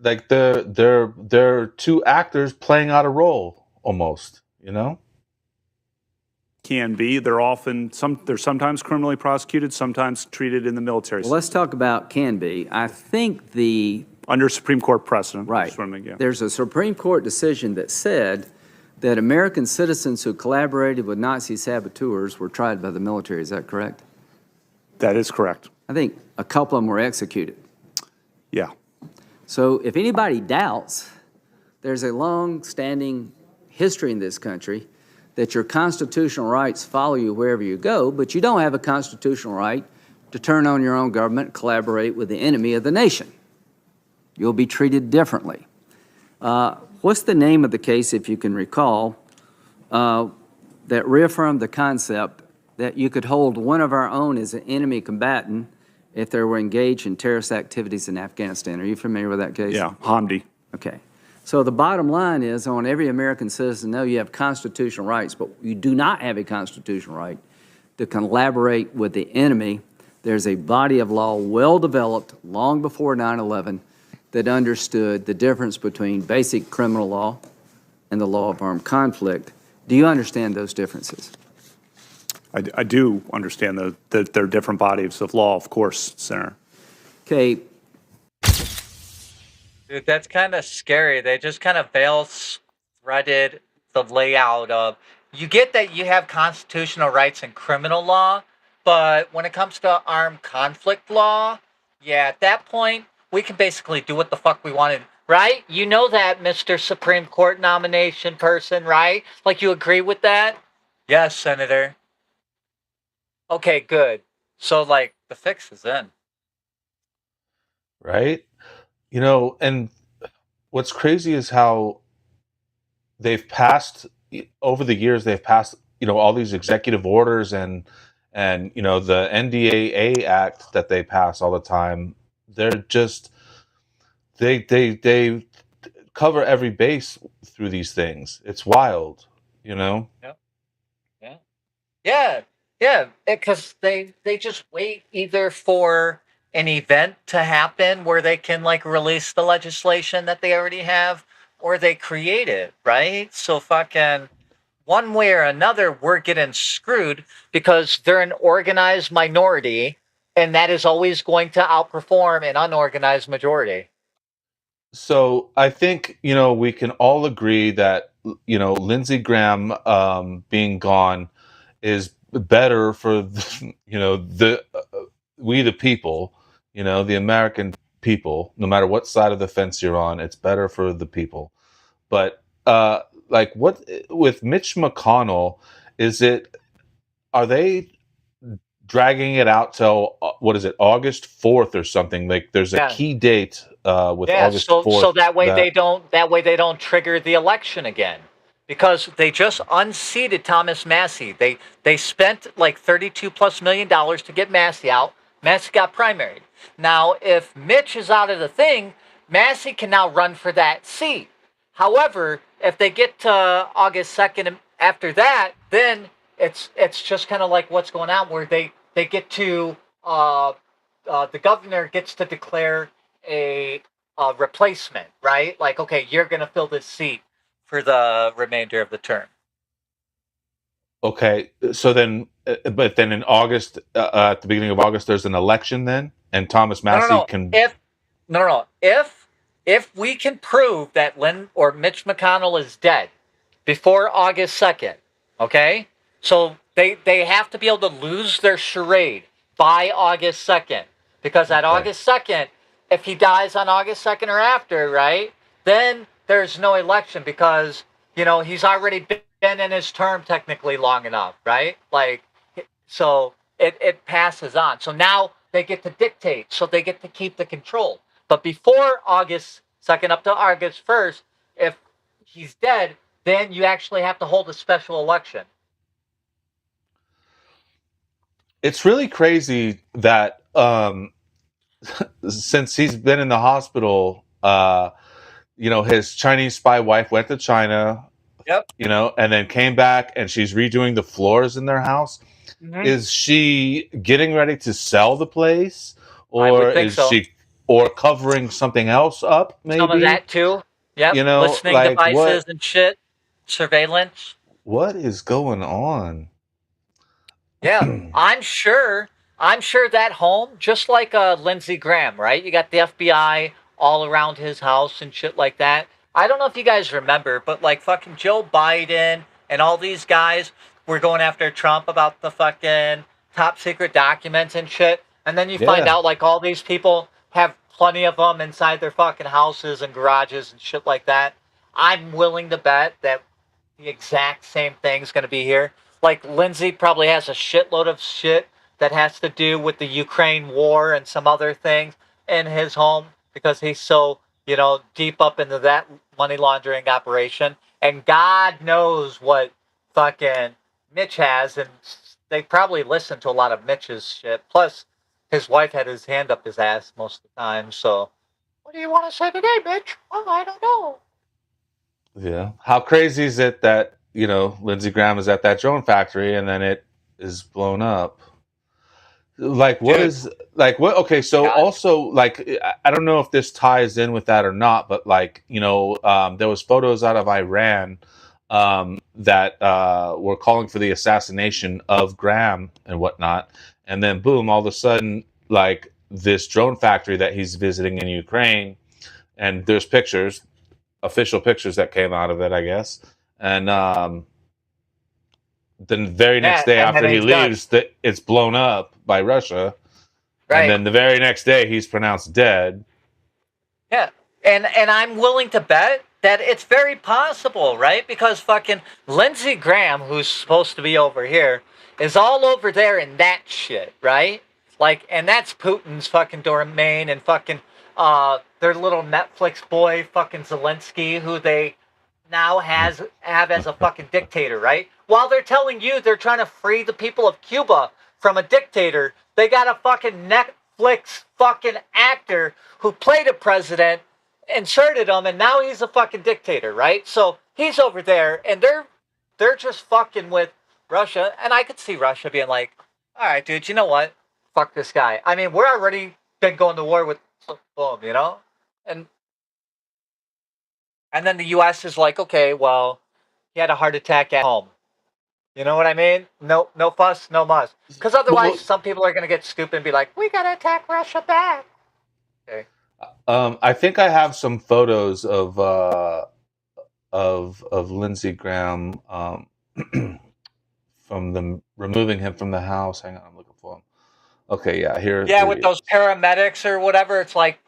Like they're two actors playing out a role almost. Can be. They're sometimes criminally prosecuted, sometimes treated in the military. Well, let's talk about can be. I think under Supreme Court precedent. Right. There's a Supreme Court decision that said that American citizens who collaborated with Nazi saboteurs were tried by the military. Is that correct? That is correct. I think a couple of them were executed. Yeah. So if anybody doubts, there's a long-standing history in this country that your constitutional rights follow you wherever you go, but you don't have a constitutional right to turn on your own government and collaborate with the enemy of the nation. You'll be treated differently. What's the name of the case, if you can recall, that reaffirmed the concept that you could hold one of our own as an enemy combatant if they were engaged in terrorist activities in Afghanistan? Are you familiar with that case? Yeah, Hamdi. Okay. So the bottom line is, I want every American citizen to know you have constitutional rights, but you do not have a constitutional right to collaborate with the enemy. There's a body of law well-developed long before 9/11 that understood the difference between basic criminal law and the law of armed conflict. Do you understand those differences? I do understand that they're different bodies of law, of course, Senator. Okay. Dude, that's kind of scary. They just kind of threaded the layout of, you get that you have constitutional rights in criminal law, but when it comes to armed conflict law, yeah, at that point, we can basically do what the fuck we wanted, right? You know that, Mr. Supreme Court nomination person, right? Like, you agree with that? Yes, Senator. Okay, good. So, like, the fix is in. Right? And what's crazy is how they've passed, over the years, all these executive orders and the NDAA Act that they pass all the time. They're just, they cover every base through these things. It's wild, Yeah. Yeah, because they just wait either for an event to happen where they can like release the legislation that they already have, or they create it, right? So fucking one way or another, we're getting screwed because they're an organized minority, and that is always going to outperform an unorganized majority. So I think we can all agree that Lindsey Graham being gone is better for the we the people, the American people. No matter what side of the fence you're on, it's better for the people. But like what with Mitch McConnell, is it? Are they dragging it out till what is it, August 4th or something? Like there's a Yeah. key date with Yeah, August so 4th. that way they don't trigger the election again. Because they just unseated Thomas Massey. They spent like $32+ million to get Massey out. Massey got primaried. Now, if Mitch is out of the thing, Massey can now run for that seat. However, if they get to August 2nd and after that, then it's just kind of like what's going on, where they get to the governor gets to declare a replacement, right? Like, okay, you're going to fill this seat for the remainder of the term. Okay, so then, but then in August, at the beginning of August, there's an election then, and Thomas Massey can. If we can prove that Mitch McConnell is dead before August 2nd, okay? So they have to be able to lose their charade by August 2nd. Because at August 2nd, if he dies on August 2nd or after, right, then there's no election because, he's already been in his term technically long enough, right? Like, so it passes on. So now they get to dictate, so they get to keep the control. But before August 2nd up to August 1st, if he's dead, then you actually have to hold a special election. It's really crazy that since he's been in the hospital, his Chinese spy wife went to China. Yep. And then came back, and she's redoing the floors in their house. Mm-hmm. Is she getting ready to sell the place, or is she covering something else up? Maybe some of that too. Yep. Listening like devices and shit, surveillance. What is going on? Yeah, I'm sure that home, just like Lindsey Graham, right? You got the FBI all around his house and shit like that. I don't know if you guys remember, but like fucking Joe Biden and all these guys were going after Trump about the fucking top secret documents and shit. And then you find out like all these people have plenty of them inside their fucking houses and garages and shit like that. I'm willing to bet that the exact same thing's going to be here. Like Lindsey probably has a shitload of shit that has to do with the Ukraine war and some other things in his home because he's so, deep up into that money laundering operation. And God knows what fucking Mitch has. And they probably listen to a lot of Mitch's shit. Plus, his wife had his hand up his ass most of the time. So, what do you want to say today, Mitch? Oh, I don't know. Yeah. How crazy is it that, Lindsey Graham is at that drone factory and then it is blown up? Like, what is, like, what, okay, so also, like, I don't know if this ties in with that or not, but, like, there was photos out of Iran that were calling for the assassination of Graham and whatnot, and then, boom, all of a sudden, like, this drone factory that he's visiting in Ukraine, and there's pictures, official pictures that came out of it, I guess, and the very next day after he leaves, it's blown up by Russia. Right. And then the very next day, he's pronounced dead. Yeah. And I'm willing to bet that it's very possible, right? Because fucking Lindsey Graham, who's supposed to be over here, is all over there in that shit, right? Like, and that's Putin's fucking domain and fucking their little Netflix boy, fucking Zelensky, who they now have as a fucking dictator, right? While they're telling you they're trying to free the people of Cuba from a dictator, they got a fucking Netflix fucking actor who played a president, inserted him, and now he's a fucking dictator, right? So he's over there, and they're just fucking with Russia, and I could see Russia being like, all right, dude, you know what? Fuck this guy. I mean, we're already been going to war with boom, you know? And then the US is like, okay, well, he had a heart attack at home. You know what I mean? No fuss, no muss. Because otherwise, some people are going to get stupid and be like, we got to attack Russia back. Okay. I think I have some photos of Lindsey Graham from them removing him from the house. Hang on, I'm looking for him. Okay, yeah, here. Yeah, with those paramedics or whatever, it's like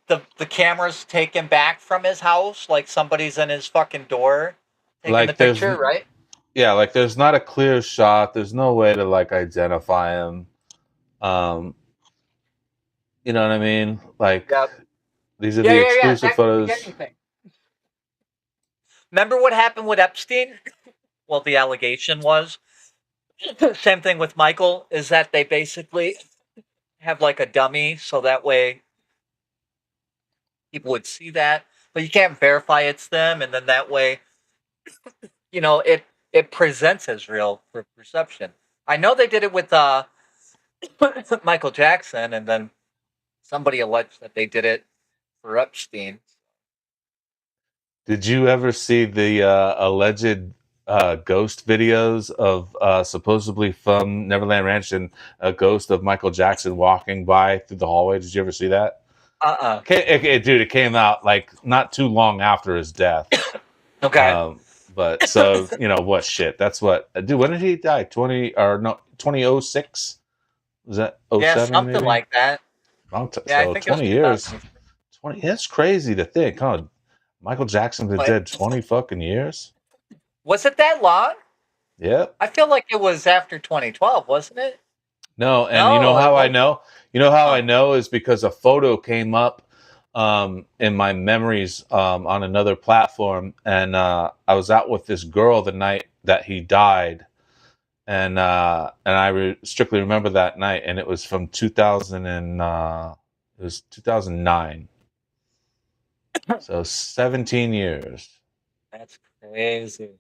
the camera's taken back from his house, like somebody's in his fucking door taking like the picture, right? Yeah, like there's not a clear shot. There's no way to like identify him. You know what I mean? Like these are the exclusive photos. Remember what happened with Epstein? Well, the allegation was same thing with Michael. Is that they basically have like a dummy, so that way people would see that, but you can't verify it's them, and then that way, you know, it presents as real for perception. I know they did it with Michael Jackson, and then somebody alleged that they did it for Epstein. Did you ever see the alleged ghost videos of supposedly from Neverland Ranch and a ghost of Michael Jackson walking by through the hallway? Did you ever see that? Dude, it came out like not too long after his death. Okay. But so, you know what shit. That's what dude, when did he die? 2006? Was that 07? Yeah, something maybe? like that. So I think 20 years. 20 that's crazy to think, huh? Michael Jackson's been dead 20 fucking years. Was it that long? Yep. I feel like it was after 2012, wasn't it? No, and you know how I know? You know how I know is because a photo came up in my memories on another platform, and I was out with this girl the night that he died, and I strictly remember that night, and it was from 2009. So 17 years. That's crazy.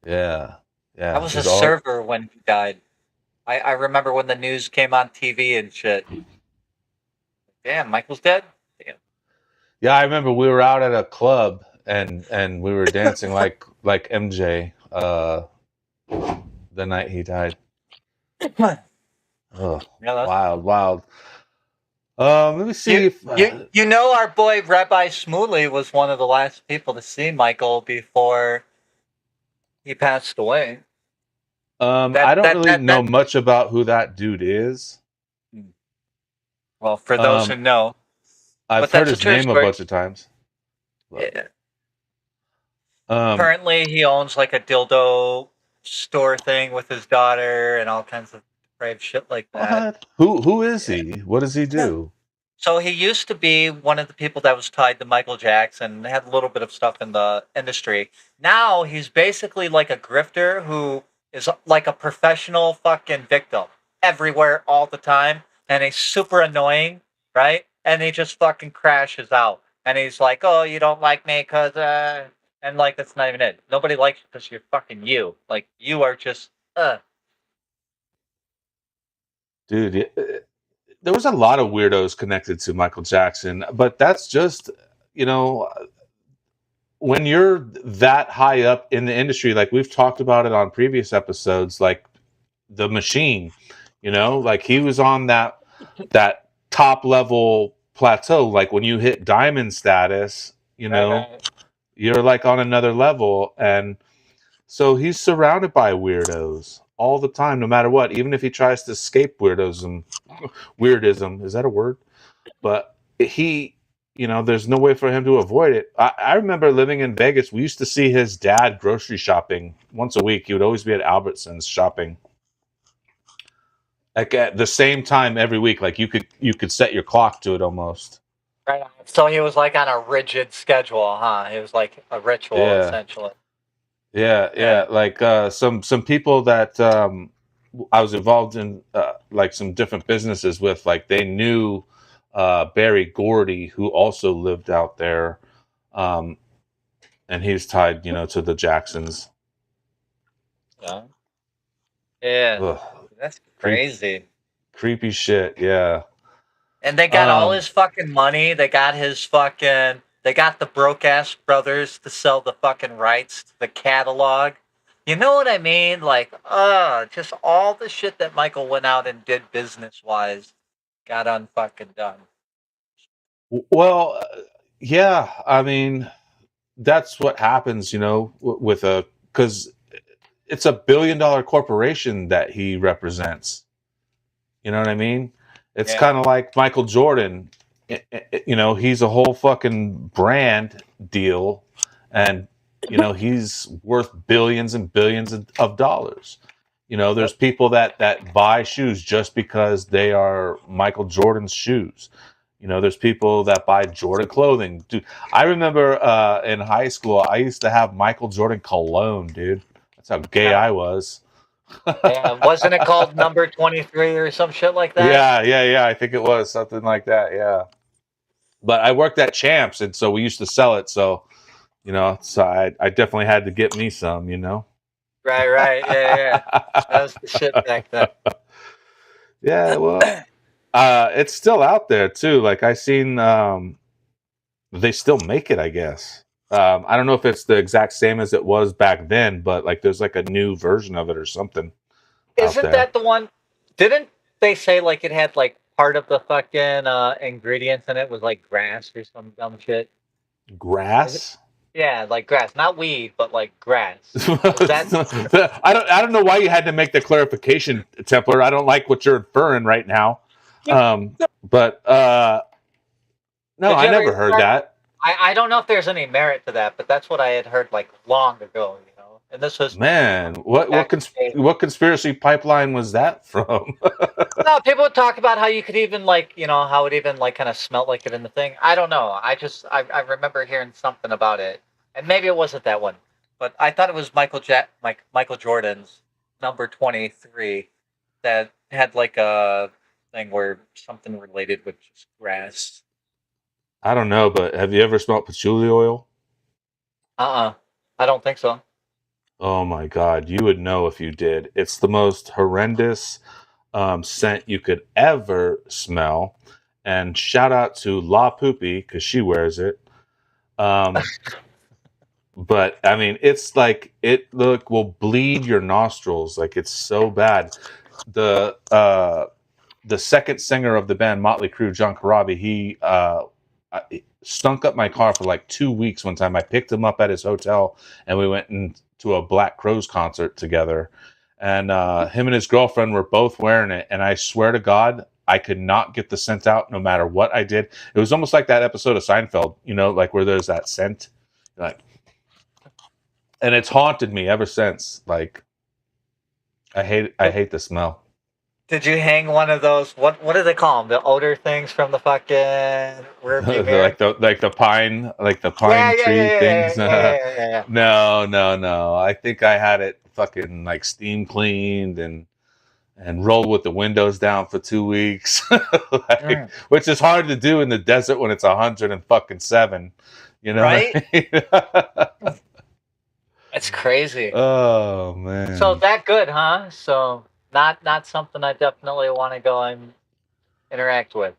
Yeah. I was a server when he died. I remember when the news came on TV and shit. Damn, Michael's dead? Damn. Yeah, I remember we were out at a club and we were dancing like MJ the night he died. Oh, wild. Let me see. You know, our boy Rabbi Shmuley was one of the last people to see Michael before he passed away. I don't really know much about who that dude is. Well, for those who know, I've heard his name a bunch of times. Yeah. Currently, he owns like a dildo store thing with his daughter and all kinds of depraved shit like that. What? Who is he? What does he do? So he used to be one of the people that was tied to Michael Jackson, had a little bit of stuff in the industry. Now he's basically like a grifter who is like a professional fucking victim everywhere all the time, and he's super annoying, right? And he just fucking crashes out, and he's like, "Oh, you don't like me because," and like that's not even it. Nobody likes you because you're fucking you. Like you are just. Dude, there was a lot of weirdos connected to Michael Jackson, but that's just, you know, when you're that high up in the industry, like we've talked about it on previous episodes, like The Machine, you know, like he was on that top level plateau. Like when you hit diamond status, you know, you're like on another level. And so he's surrounded by weirdos all the time, no matter what, even if he tries to escape weirdism, is that a word? But he, you know, there's no way for him to avoid it. I remember living in Vegas. We used to see his dad grocery shopping once a week. He would always be at Albertsons shopping, like at the same time every week. Like you could set your clock to it almost. Right. So he was like on a rigid schedule, huh? It was like a ritual, essentially. Yeah. Like some people that I was involved in, like some different businesses with, like they knew Barry Gordy, who also lived out there, and he's tied, you know, to the Jacksons. Yeah. Yeah, Ugh, that's crazy. creepy shit. Yeah. And they got all his fucking money. They got his fucking. They got the broke ass brothers to sell the fucking rights to the catalog. You know what I mean? Like, just all the shit that Michael went out and did business wise got unfucking done. Well, yeah. I mean, that's what happens, with because it's $1 billion corporation that he represents. You know what I mean? It's Yeah. kind of like Michael Jordan. He's a whole fucking brand deal, and he's worth billions and billions of dollars. There's people that buy shoes just because they are Michael Jordan's shoes. There's people that buy Jordan clothing. Dude, I remember in high school, I used to have Michael Jordan cologne, dude. That's how gay I was. Yeah, wasn't it called number 23 or some shit like that? Yeah. I think it was something like that. Yeah. But I worked at Champs, and so we used to sell it. So, so I definitely had to get me some, Right. Yeah. That was the shit back then. Yeah, well, it's still out there too. Like I seen, they still make it, I guess. I don't know if it's the exact same as it was back then, but like there's like a new version of it or something. Isn't that the one? Didn't they say like it had like part of the fucking ingredients in it was like grass or some dumb shit? Grass? Yeah, like grass, not weed, but like grass. I don't know why you had to make the clarification, Templar. I don't like what you're inferring right now. But no, I never heard that. I don't know if there's any merit to that, but that's what I had heard like long ago, And this was what conspiracy pipeline was that from? No, people would talk about how you could even like, how it even like kind of smelled like it in the thing. I don't know. I remember hearing something about it, and maybe it wasn't that one, but I thought it was Michael Jordan's number 23 that had like a thing where something related with just grass. I don't know, but have you ever smelled patchouli oil? I don't think so. Oh my God, you would know if you did. It's the most horrendous scent you could ever smell. And shout out to La Poopy because she wears it. But I mean, it's like will bleed your nostrils. Like it's so bad. The second singer of the band Motley Crue, John Corabi, he stunk up my car for like 2 weeks one time. I picked him up at his hotel and we went to a Black Crowes concert together. And him and his girlfriend were both wearing it. And I swear to God, I could not get the scent out no matter what I did. It was almost like that episode of Seinfeld, like where there's that scent. Like, and it's haunted me ever since. Like, I hate the smell. Did you hang one of those? What do they call them? The odor things from the fucking rearview mirror? like the pine tree things. Yeah. No. I think I had it fucking like steam cleaned and rolled with the windows down for 2 weeks, which is hard to do in the desert when it's 107. Right? That's crazy. Oh man. So that good, huh? So. Not something I definitely want to go and interact with.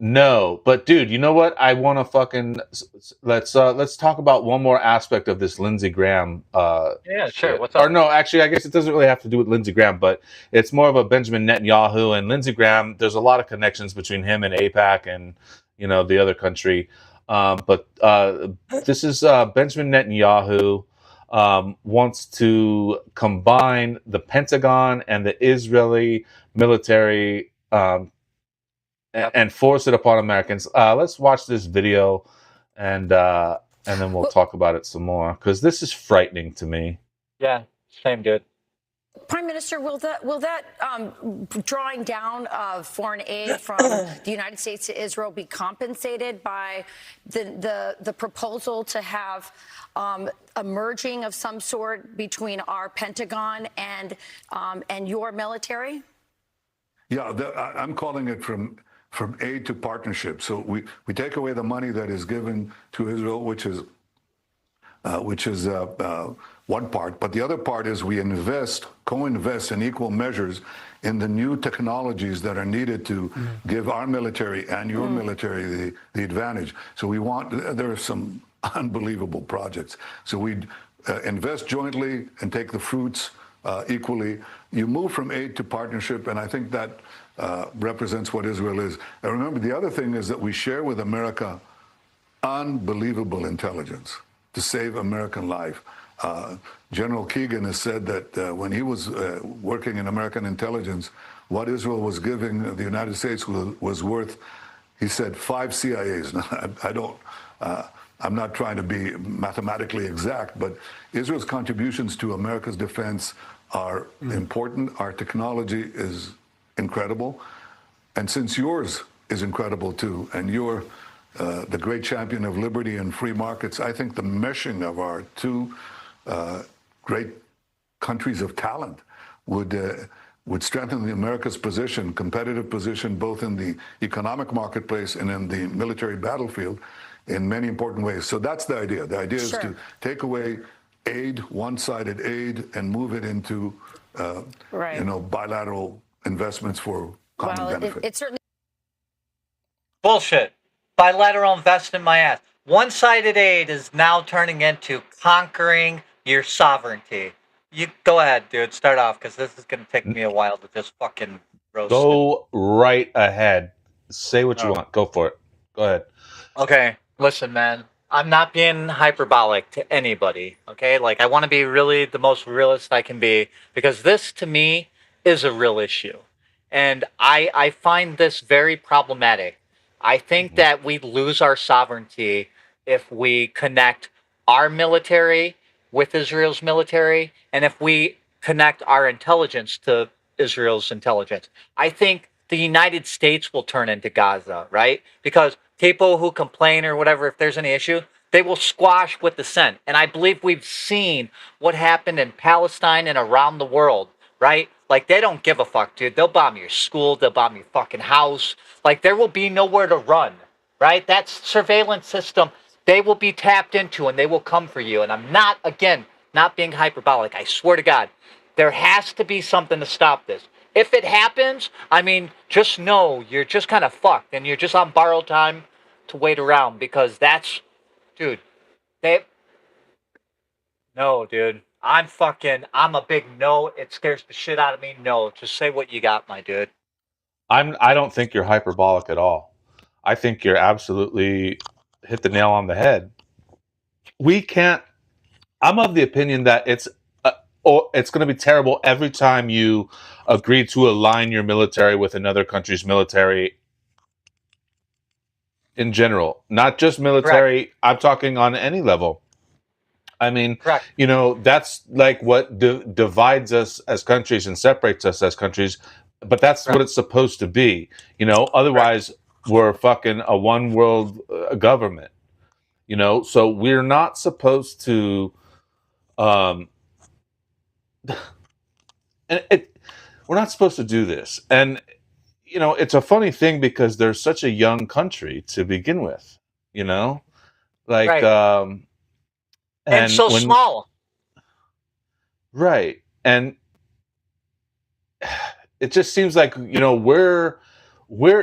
No, but dude, you know what? I want to fucking let's talk about one more aspect of this Lindsey Graham. Yeah, sure. What's up? Or no, actually, I guess it doesn't really have to do with Lindsey Graham, but it's more of a Benjamin Netanyahu and Lindsey Graham. There's a lot of connections between him and AIPAC and the other country. But this is Benjamin Netanyahu. Wants to combine the Pentagon and the Israeli military and force it upon Americans. Let's watch this video and then we'll talk about it some more because this is frightening to me. Yeah, same dude. Prime Minister, will that drawing down of foreign aid from the United States to Israel be compensated by the proposal to have a merging of some sort between our Pentagon and your military? Yeah, I'm calling it from aid to partnership. So we take away the money that is given to Israel, which is one part. But the other part is we co-invest in equal measures in the new technologies that are needed to give our military and your military the advantage. So there are some unbelievable projects. So we invest jointly and take the fruits equally. You move from aid to partnership, and I think that represents what Israel is. And remember, the other thing is that we share with America unbelievable intelligence to save American life. General Keegan has said that when he was working in American intelligence, what Israel was giving the United States was worth, he said, 5 CIAs. I'm not trying to be mathematically exact, but Israel's contributions to America's defense are important. Our technology is incredible. And since yours is incredible too, and you're the great champion of liberty and free markets, I think the meshing of our two great countries of talent would strengthen America's position, competitive position, both in the economic marketplace and in the military battlefield in many important ways. So that's the idea. The idea is to take away aid, one-sided aid, and move it into, bilateral investments for common benefit. It certainly bullshit. Bilateral investment, my ass. One-sided aid is now turning into conquering your sovereignty. You go ahead, dude. Start off, because this is going to take me a while to just fucking roast Go right ahead. Say what you want. Go for it. Go ahead. Okay, listen, man. I'm not being hyperbolic to anybody, okay? Like, I want to be really the most realist I can be, because this, to me, is a real issue. And I find this very problematic. I think that we lose our sovereignty if we connect our military with Israel's military, and if we connect our intelligence to Israel's intelligence. I think the United States will turn into Gaza, right? Because people who complain or whatever, if there's any issue, they will squash with dissent. And I believe we've seen what happened in Palestine and around the world, right? Like, they don't give a fuck, dude. They'll bomb your school. They'll bomb your fucking house. Like, there will be nowhere to run, right? That surveillance system, they will be tapped into and they will come for you. And I'm not, again, not being hyperbolic. I swear to God, there has to be something to stop this. If it happens, I mean, just know you're just kind of fucked and you're just on borrowed time to wait around, because that's, dude, no, dude. I'm a big no. It scares the shit out of me. No, just say what you got, my dude. I don't think you're hyperbolic at all. I think you're absolutely hit the nail on the head. I'm of the opinion that it's going to be terrible every time you agree to align your military with another country's military in general, not just military. Correct. I'm talking on any level. I mean, correct. That's like what divides us as countries and separates us as countries, but that's what it's supposed to be. Otherwise we're fucking a one world government, so we're not supposed to, we're not supposed to do this. And, it's a funny thing because they're such a young country to begin with, like, right. And so small. Right. And it just seems like,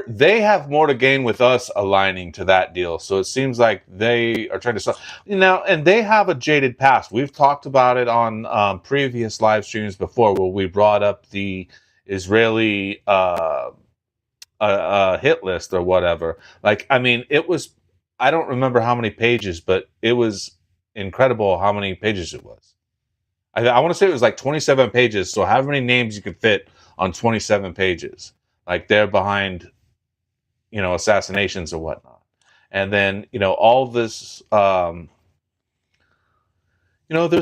they have more to gain with us aligning to that deal. So it seems like they are trying to sell, and they have a jaded past. We've talked about it on previous live streams before, where we brought up the Israeli hit list or whatever. Like, I mean, I don't remember how many pages, but it was incredible how many pages it was. I want to say it was like 27 pages. So however many names you could fit on 27 pages, like they're behind, assassinations or whatnot. And then, all this, there's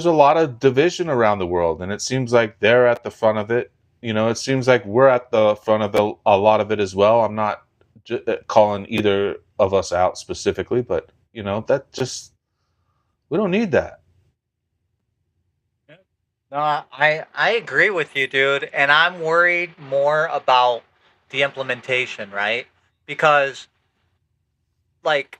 a lot of division around the world, and it seems like they're at the front of it. It seems like we're at the front of a lot of it as well. I'm not calling either of us out specifically, but, that just, we don't need that. No, I agree with you, dude. And I'm worried more about the implementation, right? Because, like,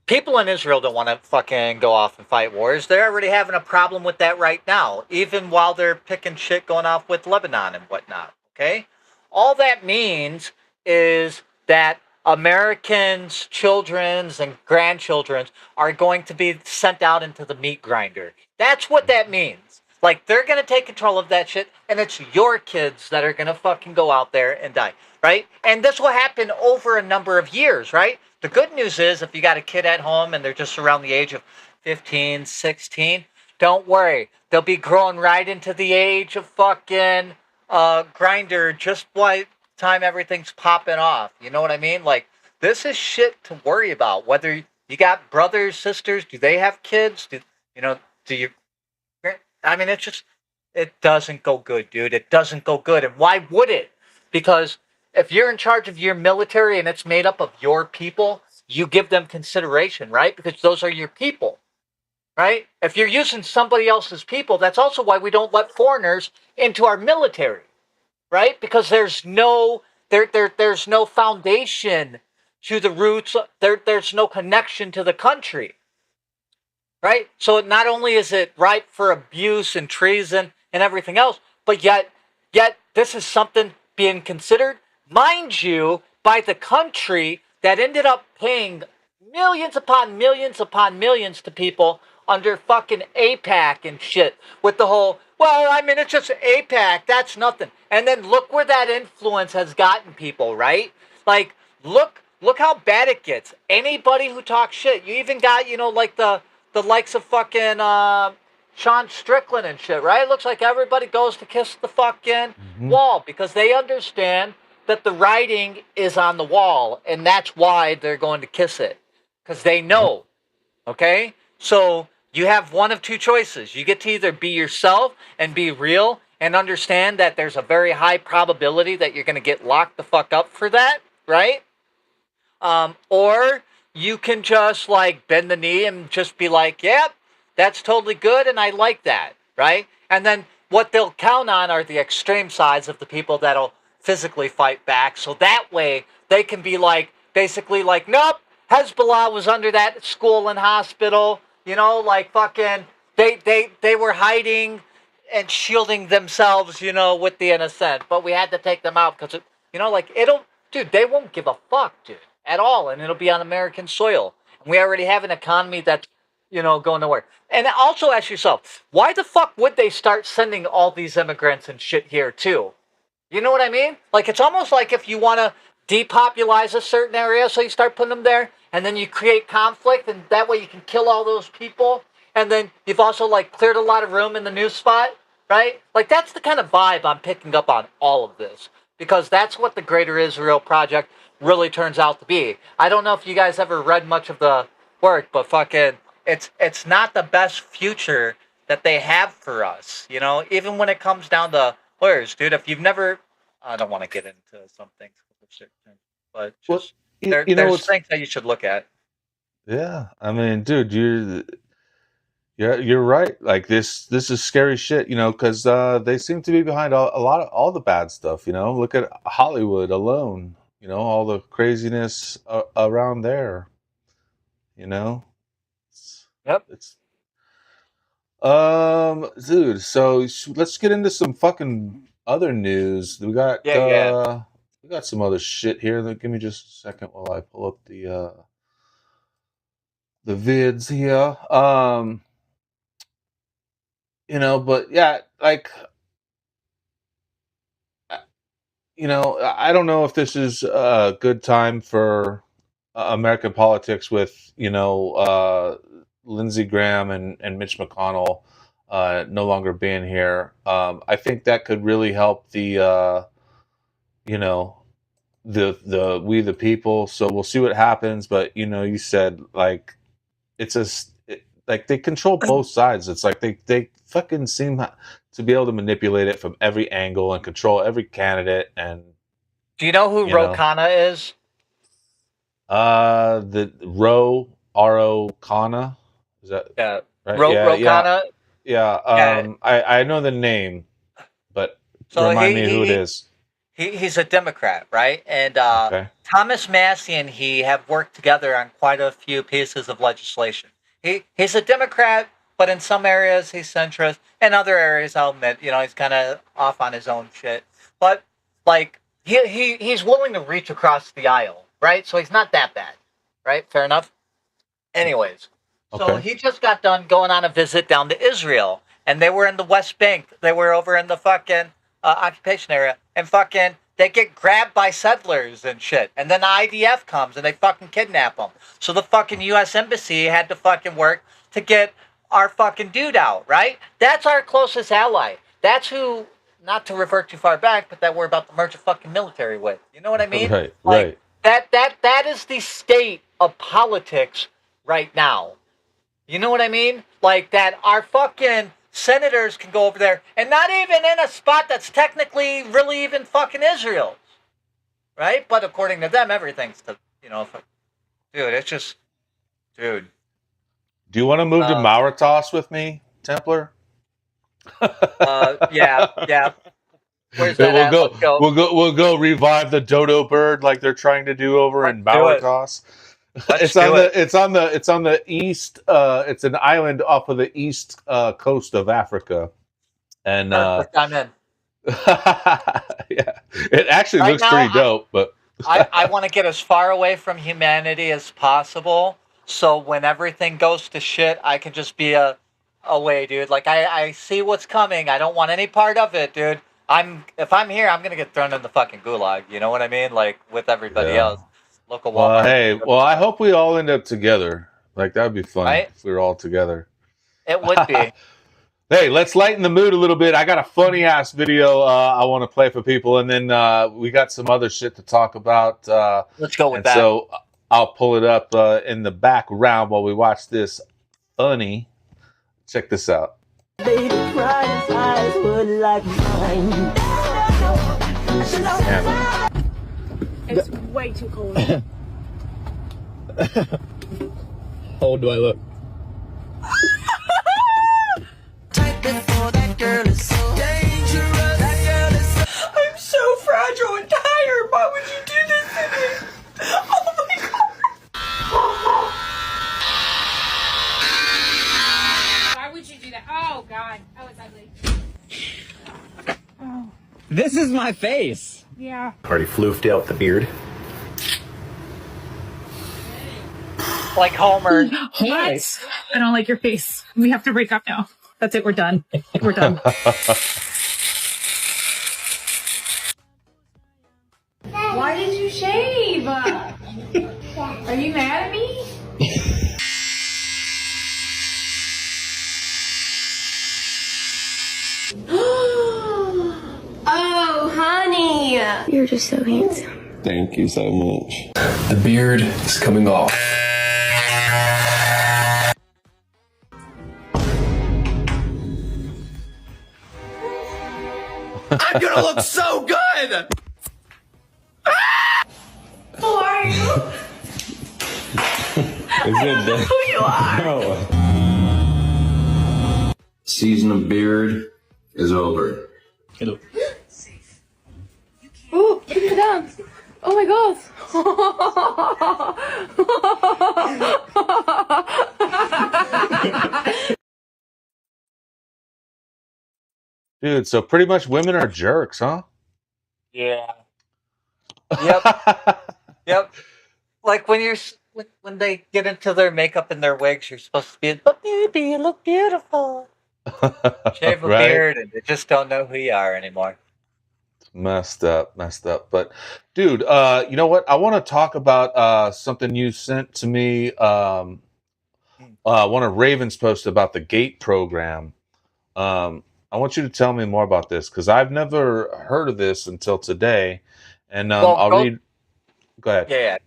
people in Israel don't want to fucking go off and fight wars. They're already having a problem with that right now, even while they're picking shit going off with Lebanon and whatnot. Okay? All that means is that Americans' children's and grandchildren's are going to be sent out into the meat grinder. That's what that means. Like, they're going to take control of that shit, and it's your kids that are going to fucking go out there and die, right? And this will happen over a number of years, right? The good news is, if you got a kid at home and they're just around the age of 15, 16, don't worry. They'll be growing right into the age of fucking grinder just by the time everything's popping off. You know what I mean? Like, this is shit to worry about. Whether you got brothers, sisters, do they have kids? Do you... I mean, it doesn't go good, dude. It doesn't go good. And why would it? Because if you're in charge of your military and it's made up of your people, you give them consideration, right? Because those are your people, right? If you're using somebody else's people, that's also why we don't let foreigners into our military, right? Because there's no foundation to the roots. There's no connection to the country. Right? So not only is it ripe for abuse and treason and everything else, but yet this is something being considered, mind you, by the country that ended up paying millions upon millions to people under fucking AIPAC and shit with the whole, well, I mean, it's just AIPAC, that's nothing. And then look where that influence has gotten people, right? Like, look how bad it gets. Anybody who talks shit, you even got, like the likes of fucking Sean Strickland and shit, right? It looks like everybody goes to kiss the fucking wall because they understand that the writing is on the wall, and that's why they're going to kiss it, because they know, okay? So you have one of two choices. You get to either be yourself and be real and understand that there's a very high probability that you're going to get locked the fuck up for that, right? Or you can just, like, bend the knee and just be like, yep, that's totally good, and I like that, right? And then what they'll count on are the extreme sides of the people that'll physically fight back, so that way they can be like, basically like, nope, Hezbollah was under that school and hospital, like fucking, they were hiding and shielding themselves, with the innocent, but we had to take them out because, dude, they won't give a fuck, dude. At all, and it'll be on American soil. And we already have an economy that's, going nowhere. And also ask yourself, why the fuck would they start sending all these immigrants and shit here too? You know what I mean? Like, it's almost like if you want to depopulize a certain area, so you start putting them there, and then you create conflict, and that way you can kill all those people, and then you've also, like, cleared a lot of room in the news spot, right? Like, that's the kind of vibe I'm picking up on all of this, because that's what the Greater Israel Project really turns out to be. I don't know if you guys ever read much of the work, but fucking, it's not the best future that they have for us, even when it comes down to lawyers, dude. If you've never, I don't want to get into some things, but just, there's things that you should look at. Yeah, I mean, dude, you're right. Like, this is scary shit, because they seem to be behind all the bad stuff. Look at Hollywood alone. All the craziness around there. Yep. It's dude. So let's get into some fucking other news. We got we got some other shit here. Give me just a second while I pull up the vids here. But yeah, like, I don't know if this is a good time for American politics with, Lindsey Graham and Mitch McConnell no longer being here. I think that could really help the we the people. So we'll see what happens. But you said, like, like they control both sides. It's like they fucking seem to be able to manipulate it from every angle and control every candidate. And do you know who Ro Khanna is? The Ro Khanna. Is that right? Ro Khanna? Yeah. I know the name, but remind me who it is. He's a Democrat, right? And Okay. Thomas Massey and he have worked together on quite a few pieces of legislation. He's a Democrat, but in some areas he's centrist. In other areas, I'll admit, he's kind of off on his own shit. But like he's willing to reach across the aisle, right? So he's not that bad, right? Fair enough. Anyways, so Okay. he just got done going on a visit down to Israel, and they were in the West Bank. They were over in the fucking occupation area, and fucking they get grabbed by settlers and shit. And then the IDF comes and they fucking kidnap them. So the fucking U.S. Embassy had to fucking work to get our fucking dude out, right? That's our closest ally. That's who, not to revert too far back, but that we're about to merge a fucking military with. You know what I mean? Right, Like, right. that is the state of politics right now. You know what I mean? Like that our fucking senators can go over there and not even in a spot that's technically really even fucking Israel's. Right? But according to them, everything's the, dude, it's just, dude. Do you want to move to Mauritius with me, Templar? Yeah. Where's Yeah, that at? Let's go. We'll go revive the dodo bird like they're trying to do over in Mauritius. It's on the east. It's an island off of the east coast of Africa, and I'm in. yeah, it actually Right looks now, pretty dope. But I want to get as far away from humanity as possible, so when everything goes to shit, I can just be away, dude. Like I see what's coming. I don't want any part of it, dude. If I'm here, I'm gonna get thrown in the fucking gulag. You know what I mean? Like with everybody else. Local Walmart. Well, I hope we all end up together. Like that would be fun Right? if we were all together. It would be. Hey, let's lighten the mood a little bit. I got a funny ass video I want to play for people, and then we got some other shit to talk about. Let's go with that. So I'll pull it up in the background while we watch this funny. Check this out. Baby cried his eyes were like mine. Damn. It's way too cold. How old do I look? I'm so fragile and tired. Why would you do this to me? Oh my god. Why would you do that? Oh god. Oh, it's ugly. Oh. This is my face. Yeah. Already floofed out the beard. Like Homer. What? I don't like your face. We have to break up now. That's it. We're done. We're done. Why did you shave? Are you mad at me? Oh, honey. You're just so handsome. Thank you so much. The beard is coming off. I'm gonna look so good! Who are you? Who you are? Season of beard is over. Hello. Ooh, look at that. Oh my god. Dude, so pretty much women are jerks, huh? Yeah. Yep. Yep. Like when they get into their makeup and their wigs, you're supposed to be, but baby, you look beautiful. Shave a Right? beard and they just don't know who you are anymore. Messed up. But dude, you know what? I want to talk about something you sent to me. One of Raven's posts about the GATE program. I want you to tell me more about this because I've never heard of this until today. And I'll read. Go ahead. Yeah.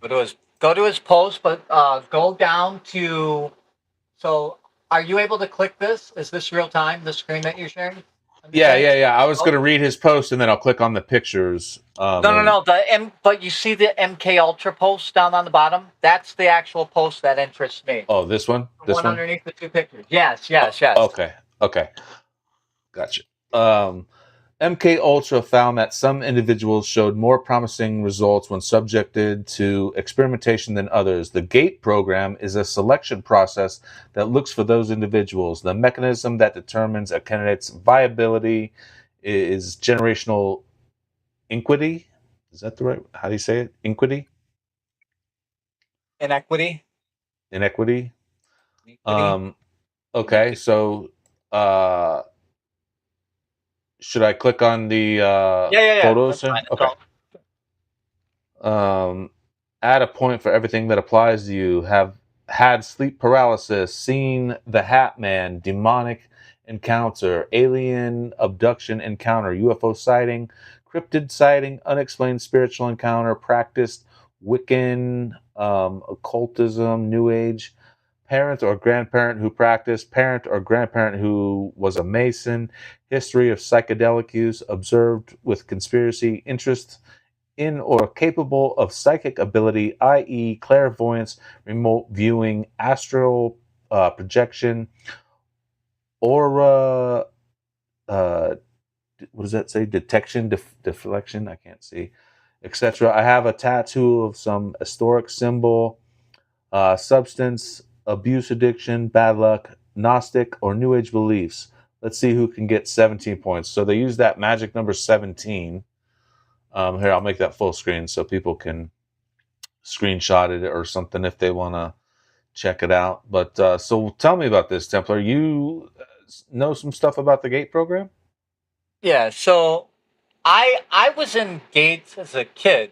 Go to his post, but go down to. So, are you able to click this? Is this real time? The screen that you're sharing? Yeah. I was going to read his post and then I'll click on the pictures. No. But you see the MK Ultra post down on the bottom? That's the actual post that interests me. Oh, this one? The one underneath the two pictures. Yes. Okay. Gotcha. MK Ultra found that some individuals showed more promising results when subjected to experimentation than others. The GATE program is a selection process that looks for those individuals. The mechanism that determines a candidate's viability is generational inequity. Is that the right? How do you say it? Inequity? Inequity. Inequity. Okay, so should I click on the Yeah. photos? That's fine. Okay. Add a point for everything that applies to you. Have had sleep paralysis, seen the Hat Man, demonic encounter, alien abduction encounter, UFO sighting, cryptid sighting, unexplained spiritual encounter, practiced Wiccan, occultism, New Age, parent or grandparent who practiced, parent or grandparent who was a Mason, history of psychedelic use, observed with conspiracy, interest in or capable of psychic ability, i.e., clairvoyance, remote viewing, astral projection, aura, what does that say? Detection, deflection, I can't see, etc. I have a tattoo of some historic symbol, substance abuse addiction, bad luck, Gnostic, or New Age beliefs. Let's see who can get 17 points. So they use that magic number 17. Here, I'll make that full screen so people can screenshot it or something if they want to check it out. But so tell me about this, Templar. You know some stuff about the GATE program? Yeah, so I was in GATE as a kid,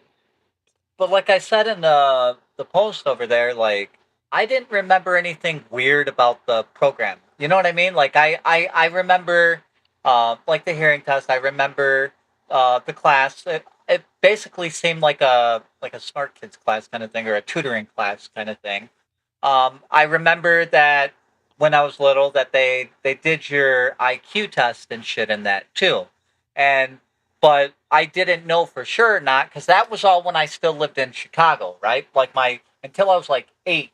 but like I said in the post over there, like I didn't remember anything weird about the program. You know what I mean? Like I remember like the hearing test. I remember the class. It basically seemed like a smart kids class kind of thing or a tutoring class kind of thing. I remember that when I was little that they did your IQ test and shit in that too. But I didn't know for sure or not because that was all when I still lived in Chicago, right? Like until I was like 8,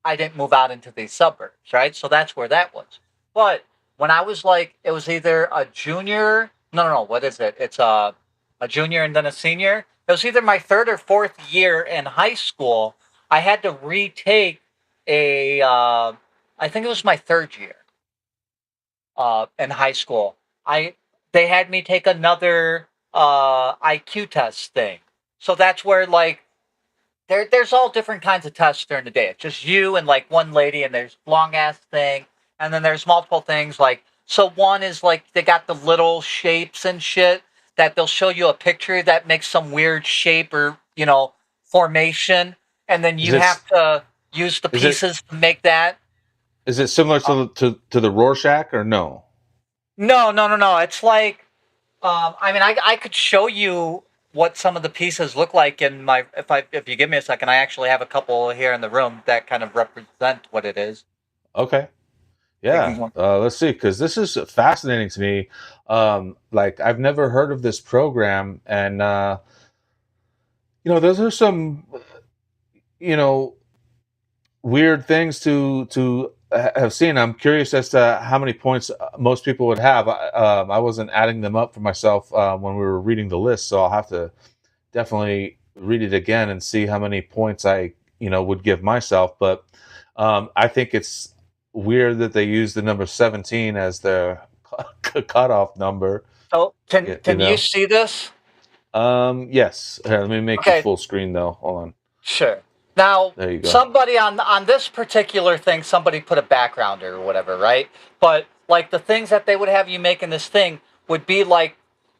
I didn't move out into these suburbs, right? So that's where that was. But when I was like, it was either a junior. No. What is it? It's a junior and then a senior. It was either my 3rd or 4th year in high school. I had to retake I think it was my 3rd year in high school. They had me take another IQ test thing. So that's where like there's all different kinds of tests during the day. It's just you and like one lady and there's long ass thing. And then there's multiple things like, so one is like they got the little shapes and shit that they'll show you a picture that makes some weird shape or, formation. And then you have to use the pieces to make that. Is it similar to the Rorschach or no? No. It's like, I could show you what some of the pieces look like in my. If you give me a second, I actually have a couple here in the room that kind of represent what it is. Okay. Yeah. Let's see, because this is fascinating to me. Like I've never heard of this program, and those are some, weird things to have seen. I'm curious as to how many points most people would have. I wasn't adding them up for myself when we were reading the list, so I'll have to definitely read it again and see how many points I would give myself. But I think it's weird that they use the number 17 as their cutoff number. So can you see this? Yes. Here, let me make it full screen though. Hold on. Sure. Now, there you go. Somebody on this particular thing, somebody put a background or whatever, right? But like the things that they would have you make in this thing would be like,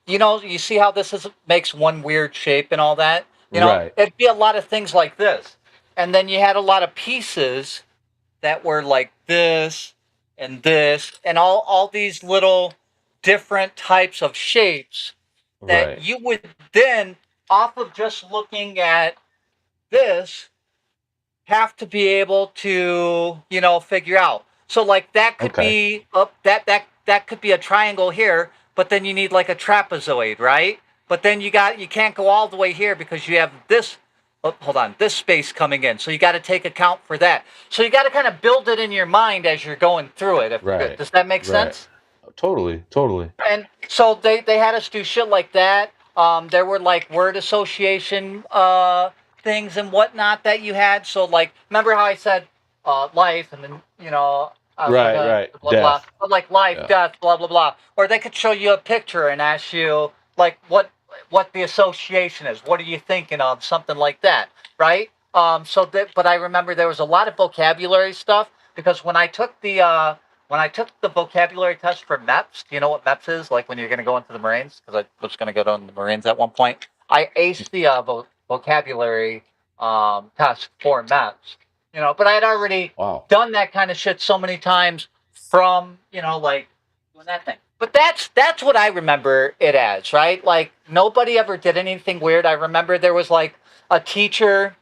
you see how this makes one weird shape and all that? Right. It'd be a lot of things like this. And then you had a lot of pieces that were like this and all these little different types of shapes that you would then, off of just looking at this, have to be able to, figure out. So like that could be that could be a triangle here, but then you need like a trapezoid, right? But then you can't go all the way here because you have this. Oh, hold on, this space coming in. So you got to take account for that. So you got to kind of build it in your mind as you're going through it. Does that make sense? Totally. And so they had us do shit like that. There were like word association things and whatnot that you had. So like, remember how I said life, and then I was Right, like, right. blah blah, Death. but like life, Yeah. death, blah blah blah. Or they could show you a picture and ask you like what the association is. What are you thinking of? Something like that, right? But I remember there was a lot of vocabulary stuff because when I took the vocabulary test for MEPS, do you know what MEPS is? Like when you're going to go into the Marines? Because I was going to go to the Marines at one point. I aced the vocabulary test for MEPS, but I had already done that kind of shit so many times from, like doing that thing. But that's what I remember it as, right? Like nobody ever did anything weird. I remember there was like a teacher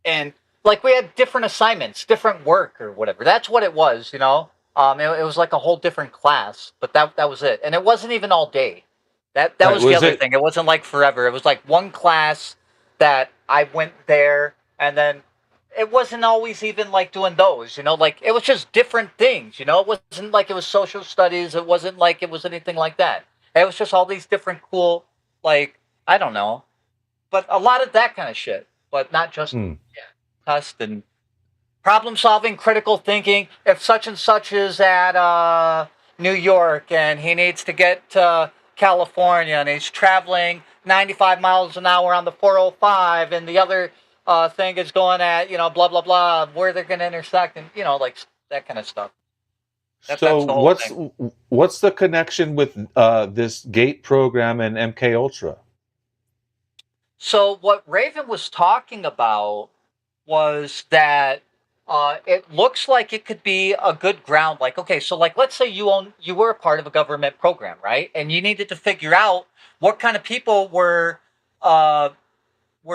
and like we had different assignments, different work or whatever. That's what it was, It was like a whole different class, but that was it. And it wasn't even all day. That Right, was the was other it- thing. It wasn't like forever. It was like one class that I went there and then it wasn't always even like doing those, like it was just different things, it wasn't like it was social studies. It wasn't like it was anything like that. It was just all these different cool, like, I don't know, but a lot of that kind of shit, but not just test and problem solving, critical thinking. If such and such is at New York and he needs to get to California and he's traveling 95 miles an hour on the 405 and the other thing is going at, blah, blah, blah, where they're going to intersect and, like that kind of stuff. That's So the whole thing. what's the connection with this GATE program and MK Ultra? So what Raven was talking about was that it looks like it could be a good ground. Like, okay, so like, let's say you were a part of a government program, right? And you needed to figure out what kind of people were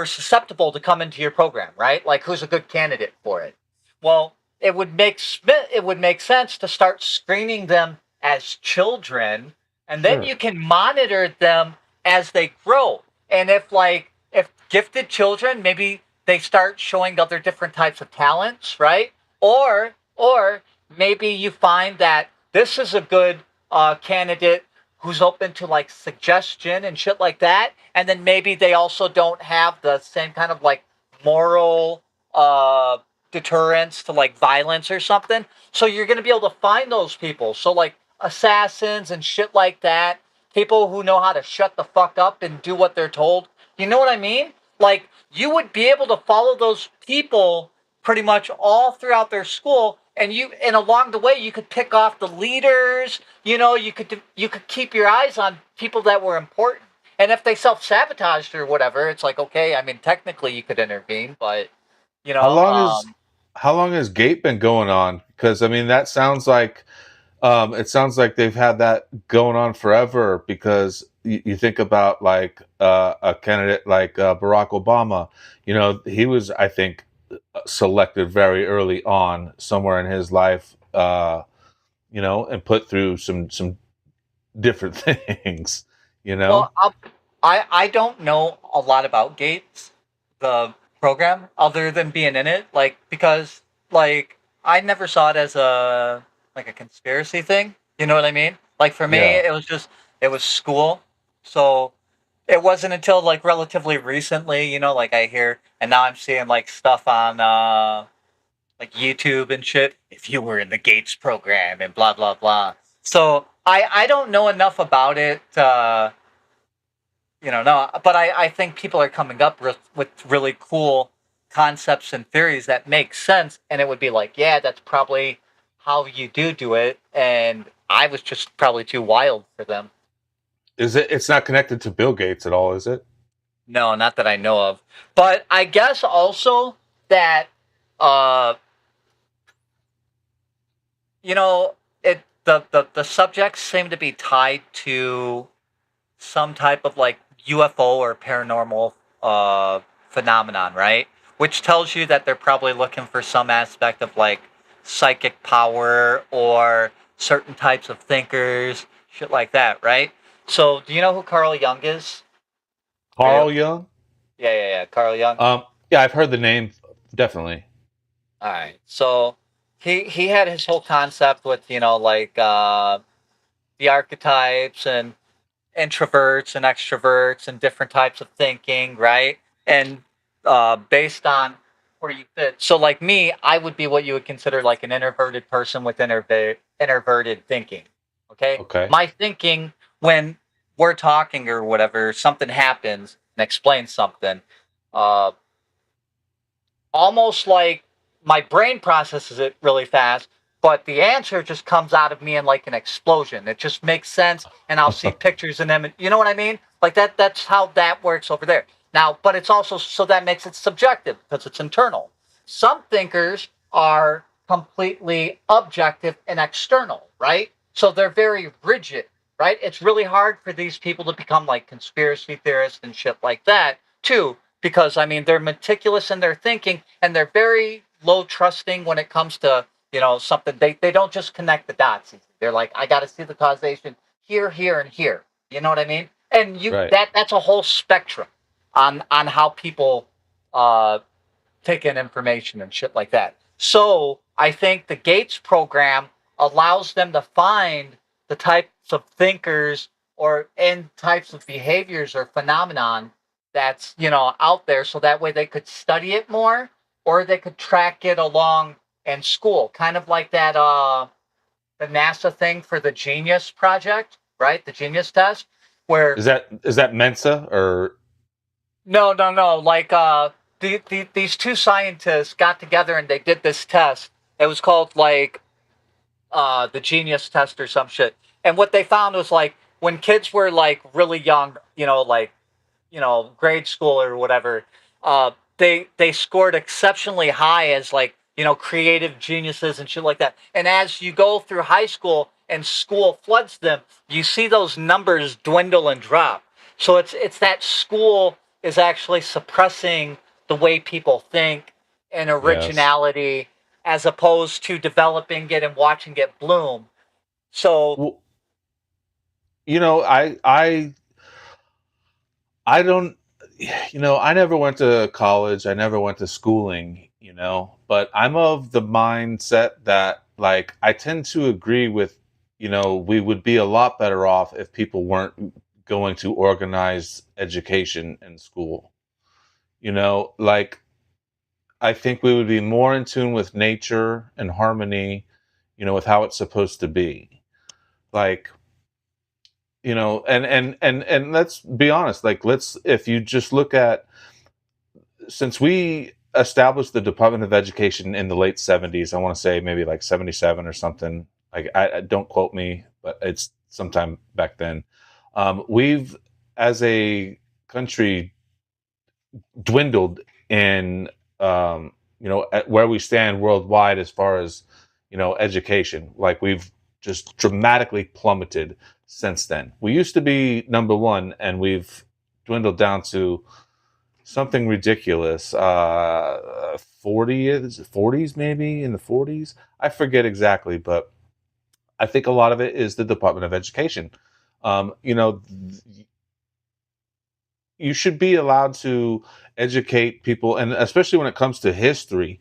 susceptible to come into your program, right? Like, who's a good candidate for it? Well, it would make sense to start screening them as children, and then Sure. you can monitor them as they grow. And if gifted children, maybe they start showing other different types of talents, right? Or maybe you find that this is a good candidate who's open to like suggestion and shit like that, and then maybe they also don't have the same kind of like moral deterrence to like violence or something. So you're going to be able to find those people. So like assassins and shit like that, people who know how to shut the fuck up and do what they're told. You know what I mean? Like, you would be able to follow those people pretty much all throughout their school, and along the way you could pick off the leaders. You could keep your eyes on people that were important. And if they self-sabotaged or whatever, it's like, okay, I mean, technically you could intervene, but How long has GATE been going on? Because I mean, that sounds like it sounds like they've had that going on forever. Because you think about like a candidate like Barack Obama. He was, I think, selected very early on, somewhere in his life, and put through some different things. Well, I don't know a lot about Gates, the program, other than being in it, because I never saw it as a conspiracy thing. You know what I mean? Like for me, Yeah. it was school. So it wasn't until like relatively recently, like I hear, and now I'm seeing like stuff on like YouTube and shit. If you were in the Gates program and blah blah blah. So I don't know enough about it. No, but I think people are coming up with really cool concepts and theories that make sense, and it would be like, yeah, that's probably how you do it, and I was just probably too wild for them. It's not connected to Bill Gates at all, is it? No, not that I know of. But I guess also that the subjects seem to be tied to some type of like UFO or paranormal phenomenon, right? Which tells you that they're probably looking for some aspect of like psychic power or certain types of thinkers, shit like that, right? So, do you know who Carl Jung is? Carl Jung? Yeah, Carl Jung. Yeah, I've heard the name, definitely. All right. So he had his whole concept with, the archetypes and introverts and extroverts and different types of thinking, right? And based on where you fit. So, like me, I would be what you would consider like an introverted person with introverted thinking. Okay. Okay. My thinking when we're talking or whatever, something happens and explains something. Uh, Almost like my brain processes it really fast, but the answer just comes out of me in like an explosion. It just makes sense, and I'll see pictures in them. You know what I mean? Like that. That's how that works over there. Now, but it's also so that makes it subjective because it's internal. Some thinkers are completely objective and external, right? So they're very rigid, right? It's really hard for these people to become like conspiracy theorists and shit like that, too, because I mean they're meticulous in their thinking and they're very low trusting when it comes to something. They don't just connect the dots. They're like, I got to see the causation here, here, and here. You know what I mean? And Right. that's a whole spectrum on how people take in information and shit like that. So I think the Gates program allows them to find the types of thinkers or in types of behaviors or phenomenon that's out there, so that way they could study it more or they could track it along in school, kind of like that the NASA thing for the Genius project, right? The Genius test, where Is that Mensa or no, like these two scientists got together and they did this test. It was called like the Genius test or some shit. And what they found was like when kids were like really young, grade school or whatever, they scored exceptionally high as like creative geniuses and shit like that. And as you go through high school and school floods them, you see those numbers dwindle and drop. So it's that school is actually suppressing the way people think and originality as opposed to developing it and watching it bloom. So I don't, I never went to college. I never went to schooling, but I'm of the mindset that, like, I tend to agree with, we would be a lot better off if people weren't going to organize education in school. Like, I think we would be more in tune with nature and harmony, with how it's supposed to be. Like, and let's be honest, like, if you just look at, since we established the Department of Education in the late 70s, I want to say maybe like 77 or something, like, I don't quote me, but it's sometime back then. We've, as a country, dwindled in at where we stand worldwide as far as education. Like, we've just dramatically plummeted since then. We used to be number one, and we've dwindled down to something ridiculous. 40s, maybe in the 40s. I forget exactly, but I think a lot of it is the Department of Education. You should be allowed to educate people, and especially when it comes to history,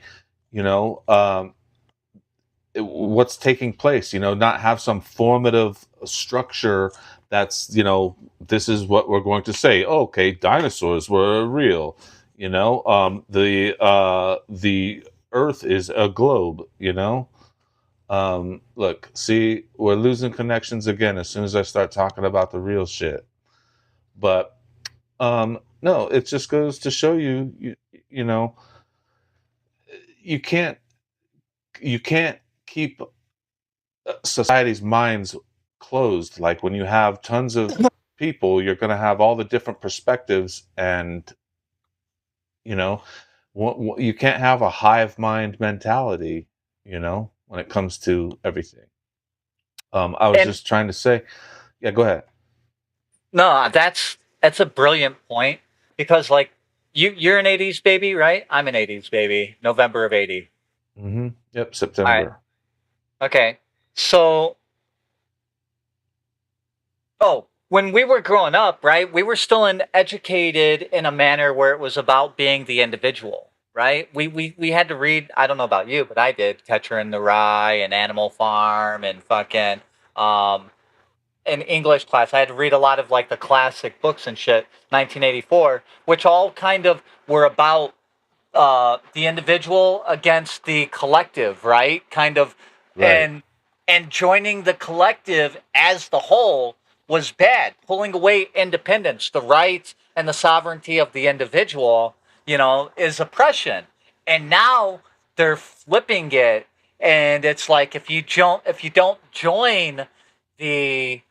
what's taking place, not have some formative structure that's, this is what we're going to say. Oh, okay, dinosaurs were real, the earth is a globe, look, see, we're losing connections again as soon as I start talking about the real shit. But no, it just goes to show you, you can't keep society's minds closed. Like, when you have tons of people, you're going to have all the different perspectives, and you can't have a hive mind mentality, when it comes to everything. I was just trying to say, yeah, go ahead. No, that's a brilliant point, because like you're an 80s baby, right? I'm an 80s baby, November of 80. Mm-hmm. Yep, September. All right. Okay, so when we were growing up, right, we were still educated in a manner where it was about being the individual, right? We had to read, I don't know about you, but I did, Catcher in the Rye and Animal Farm and fucking in English class, I had to read a lot of like the classic books and shit, 1984, which all kind of were about the individual against the collective, right? Kind of, Right. and joining the collective as the whole was bad. Pulling away independence, the rights and the sovereignty of the individual, is oppression. And now they're flipping it, and it's like if you don't join the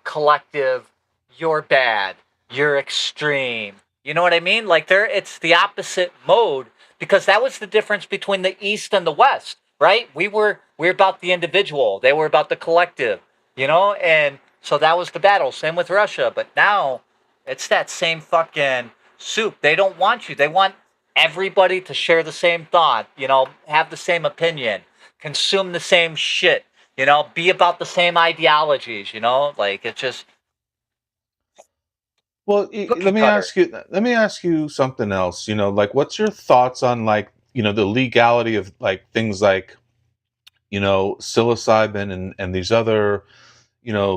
collective, you're bad, you're extreme. You know what I mean? Like it's the opposite mode, because that was the difference between the East and the West, right? We're about the individual, they were about the collective, and so that was the battle. Same with Russia, but now it's that same fucking soup. They don't want you. They want everybody to share the same thought, have the same opinion, consume the same shit, be about the same ideologies, like it's just Well, cookie let me cutter. ask you something else. Like, what's your thoughts on, like, the legality of, like, things like, psilocybin and these other,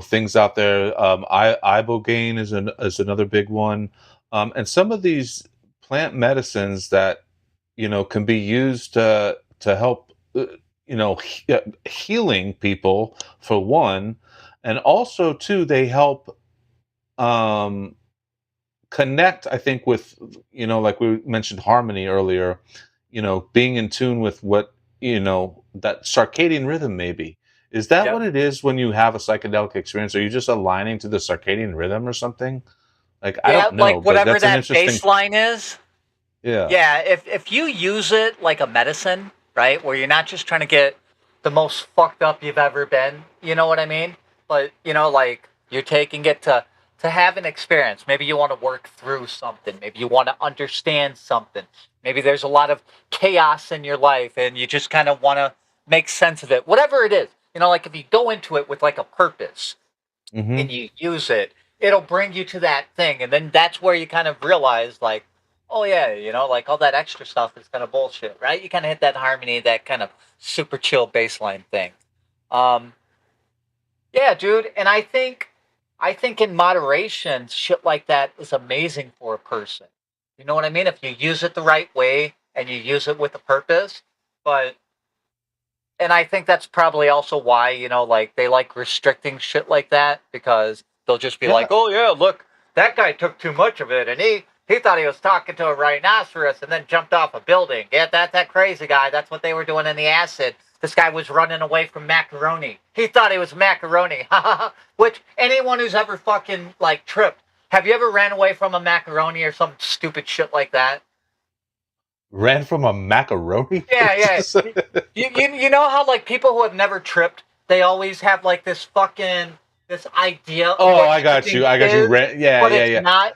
things out there. Ibogaine is another big one, and some of these plant medicines that can be used to help, healing people, for one, and also two, they help um connect, I think, with, like we mentioned harmony earlier, being in tune with what, that circadian rhythm maybe. Is that Yep. what it is when you have a psychedelic experience? Are you just aligning to the circadian rhythm or something? Like, I Yeah, don't like know, but whatever that's an that interesting. baseline is. Yeah. Yeah, if you use it like a medicine, right, where you're not just trying to get the most fucked up you've ever been, you know what I mean? But like you're taking it to have an experience. Maybe you want to work through something. Maybe you want to understand something. Maybe there's a lot of chaos in your life, and you just kind of want to make sense of it. Whatever it is, like if you go into it with like a purpose Hmm. and you use it, it'll bring you to that thing. And then that's where you kind of realize, like, oh, yeah, like all that extra stuff is kind of bullshit, right? You kind of hit that harmony, that kind of super chill baseline thing. Um, yeah, dude. And I think in moderation, shit like that is amazing for a person. You know what I mean? If you use it the right way and you use it with a purpose. But and I think that's probably also why, like they like restricting shit like that, because they'll just be like, Yeah. "Oh yeah, look, that guy took too much of it, and he thought he was talking to a rhinoceros, and then jumped off a building. Yeah, that crazy guy. That's what they were doing in the acid. This guy was running away from macaroni. He thought he was macaroni. Which anyone who's ever fucking like tripped, have you ever ran away from a macaroni or some stupid shit like that? Ran from a macaroni? Yeah, yeah. You know how like people who have never tripped, they always have like this idea of Oh, what I got tripping you. I got you. is, Yeah, but yeah, it's yeah. not.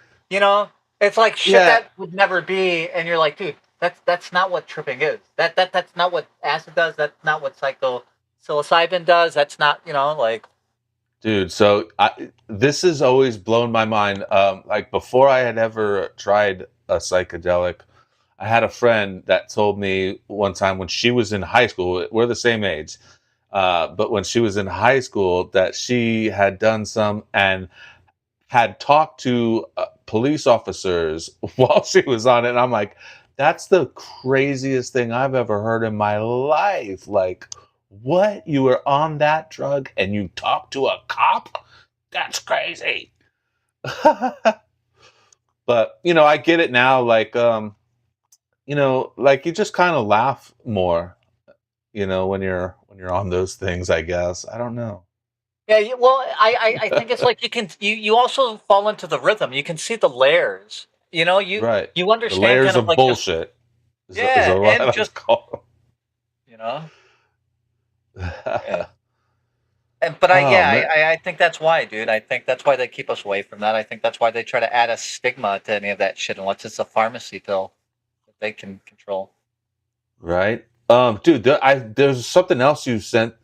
It's like shit Yeah. that would never be, and you're like, dude, that's not what tripping is. That's not what acid does. That's not what psilocybin does. That's not like. Dude, so this has always blown my mind. Like, before I had ever tried a psychedelic, I had a friend that told me one time when she was in high school, we're the same age, but when she was in high school, that she had done some and had talked to police officers while she was on it. And I'm like, that's the craziest thing I've ever heard in my life. Like, what? You were on that drug and you talked to a cop? That's crazy. But, I get it now. Like, like, you just kind of laugh more, when you're on those things, I guess. I don't know. Yeah, well, I think it's like you also fall into the rhythm. You can see the layers. Right. You The understand layers kind of of like just bullshit is yeah, what and I just call you know. them. But Oh man. I think that's why, dude. I think that's why they keep us away from that. I think that's why they try to add a stigma to any of that shit, unless it's a pharmacy pill that they can control. Right. Dude, there's something else you sent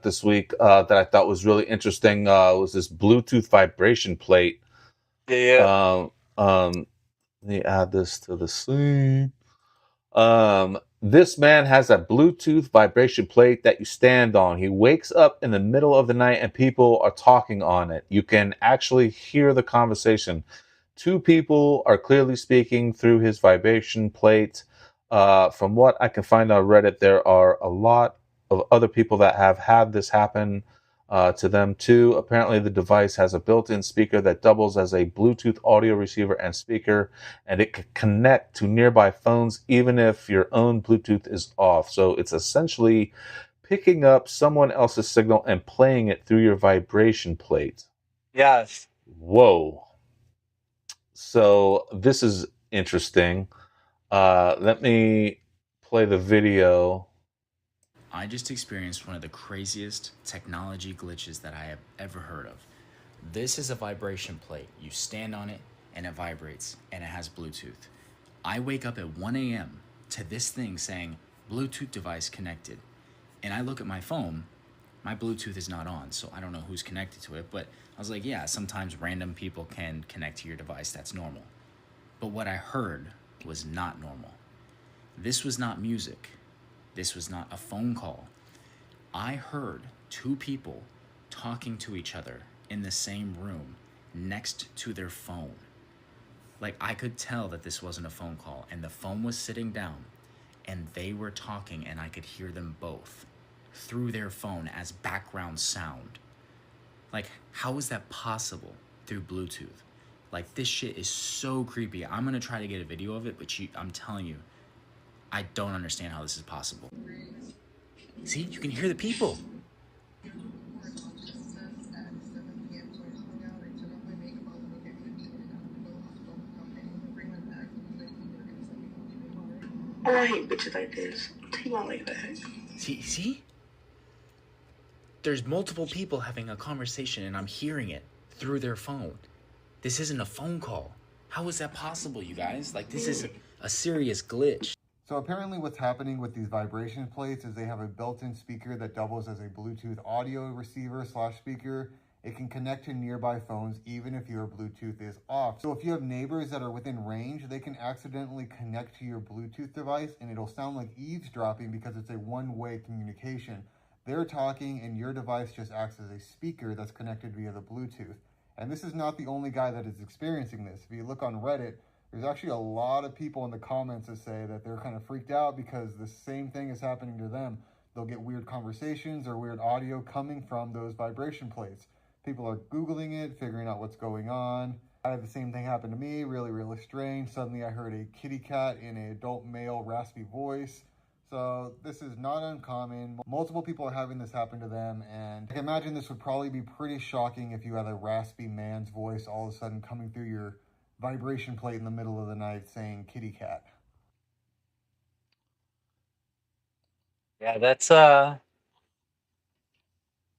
this week that I thought was really interesting. Was this Bluetooth vibration plate? Yeah. Let me add this to the scene. Um, This man has a Bluetooth vibration plate that you stand on. He wakes up in the middle of the night and people are talking on it. You can actually hear the conversation. Two people are clearly speaking through his vibration plate. From what I can find on Reddit, there are a lot of other people that have had this happen to them too. Apparently, the device has a built-in speaker that doubles as a Bluetooth audio receiver and speaker, and it can connect to nearby phones even if your own Bluetooth is off. So it's essentially picking up someone else's signal and playing it through your vibration plate. Yes. Whoa. So this is interesting. Let me play the video. I just experienced one of the craziest technology glitches that I have ever heard of. This is a vibration plate. You stand on it and it vibrates and it has Bluetooth. I wake up at 1 a.m. to this thing saying Bluetooth device connected. And I look at my phone, my Bluetooth is not on, so I don't know who's connected to it, but I was like, yeah, sometimes random people can connect to your device, that's normal. But what I heard was not normal. This was not music. This was not a phone call. I heard two people talking to each other in the same room next to their phone. Like, I could tell that this wasn't a phone call, and the phone was sitting down and they were talking and I could hear them both through their phone as background sound. Like, how is that possible through Bluetooth? Like, this shit is so creepy. I'm gonna try to get a video of it, but I'm telling you, I don't understand how this is possible. See, you can hear the people. I hate bitches like this. Take my leg back. See? There's multiple people having a conversation and I'm hearing it through their phone. This isn't a phone call. How is that possible, you guys? Like, this is a serious glitch. So apparently what's happening with these vibration plates is they have a built-in speaker that doubles as a Bluetooth audio receiver / speaker. It can connect to nearby phones even if your Bluetooth is off. So if you have neighbors that are within range, they can accidentally connect to your Bluetooth device and it'll sound like eavesdropping because it's a one-way communication. They're talking and your device just acts as a speaker that's connected via the Bluetooth. And this is not the only guy that is experiencing this. If you look on Reddit, there's actually a lot of people in the comments that say that they're kind of freaked out because the same thing is happening to them. They'll get weird conversations or weird audio coming from those vibration plates. People are Googling it, figuring out what's going on. I had the same thing happen to me, really, really strange. Suddenly I heard a kitty cat in an adult male raspy voice. So this is not uncommon. Multiple people are having this happen to them, and I can imagine this would probably be pretty shocking if you had a raspy man's voice all of a sudden coming through your vibration plate in the middle of the night saying kitty cat. Yeah, that's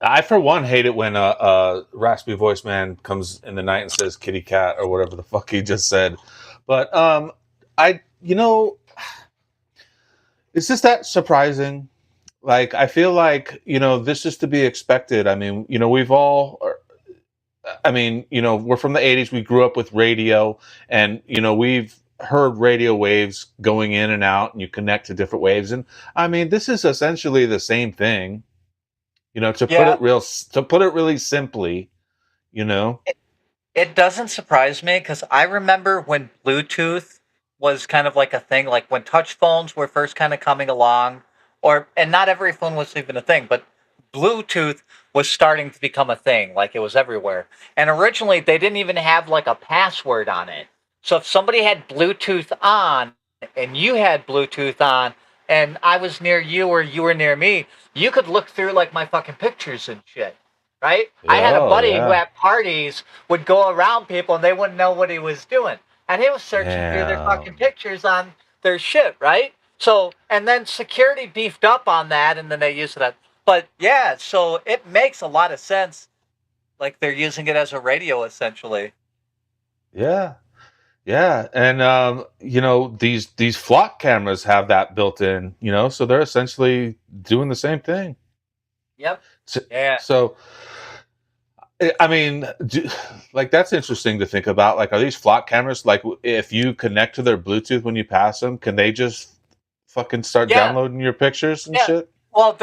I, for one, hate it when a raspy voice man comes in the night and says kitty cat or whatever the fuck he just said. But it's just that surprising. Like, I feel like, this is to be expected. I mean, we're from the 80s. We grew up with radio and, we've heard radio waves going in and out and you connect to different waves. And I mean, this is essentially the same thing, to put it really simply, It doesn't surprise me because I remember when Bluetooth was kind of like a thing, like when touch phones were first kind of coming along, and not every phone was even a thing, but Bluetooth was starting to become a thing, like it was everywhere. And originally they didn't even have like a password on it. So if somebody had Bluetooth on and you had Bluetooth on and I was near you or you were near me, you could look through like my fucking pictures and shit. Right? I had a buddy who at parties would go around people and they wouldn't know what he was doing. And he was searching through their fucking pictures on their shit, right? So, and then security beefed up on that and then they used it. But yeah, so it makes a lot of sense. Like they're using it as a radio essentially. Yeah. Yeah. And, these flock cameras have that built in, so they're essentially doing the same thing. Yep. So, I mean, that's interesting to think about. Like, are these flock cameras, like, if you connect to their Bluetooth when you pass them, can they just fucking start Yeah. downloading your pictures and Yeah. shit? Well,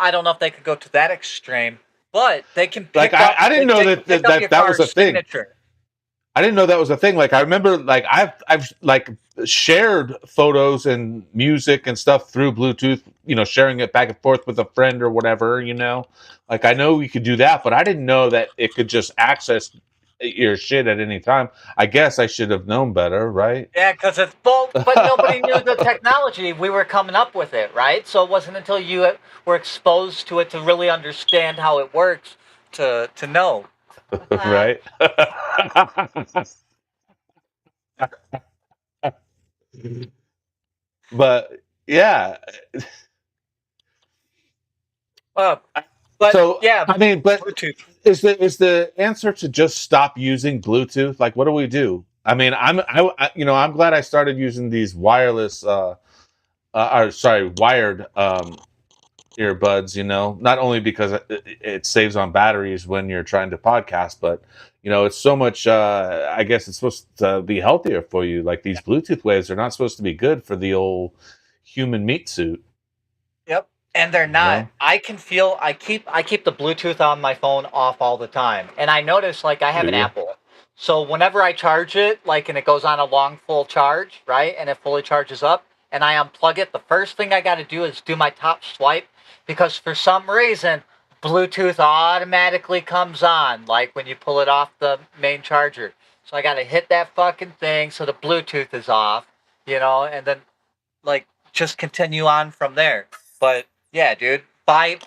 I don't know if they could go to that extreme, but they can pick Like up. I didn't they know can that pick up your that was a car's thing. signature. I didn't know that was a thing. Like I remember, like I've like shared photos and music and stuff through Bluetooth. You know, sharing it back and forth with a friend or whatever. You know, like I know we could do that, but I didn't know that it could just access your shit at any time. I guess I should have known better, right? Yeah, because it's both, but nobody knew the technology. We were coming up with it, right? So it wasn't until you were exposed to it to really understand how it works to know. Right. But yeah. But So yeah, I mean, but Bluetooth. is the answer to just stop using Bluetooth? Like, what do we do? I mean, I'm glad I started using these wireless, wired earbuds. You know, not only because it saves on batteries when you're trying to podcast, but you know, it's so much. I guess it's supposed to be healthier for you. Like these Bluetooth waves are not supposed to be good for the old human meat suit. Yep, and they're not. know? I can feel. I keep the Bluetooth on my phone off all the time, and I notice like I have Do an you? Apple, so whenever I charge it, like, and it goes on a long full charge, right, and it fully charges up, and I unplug it, the first thing I got to do is do my top swipe, because for some reason Bluetooth automatically comes on, like when you pull it off the main charger. So I got to hit that fucking thing so the Bluetooth is off, you know, and then like just continue on from there. But yeah, dude, by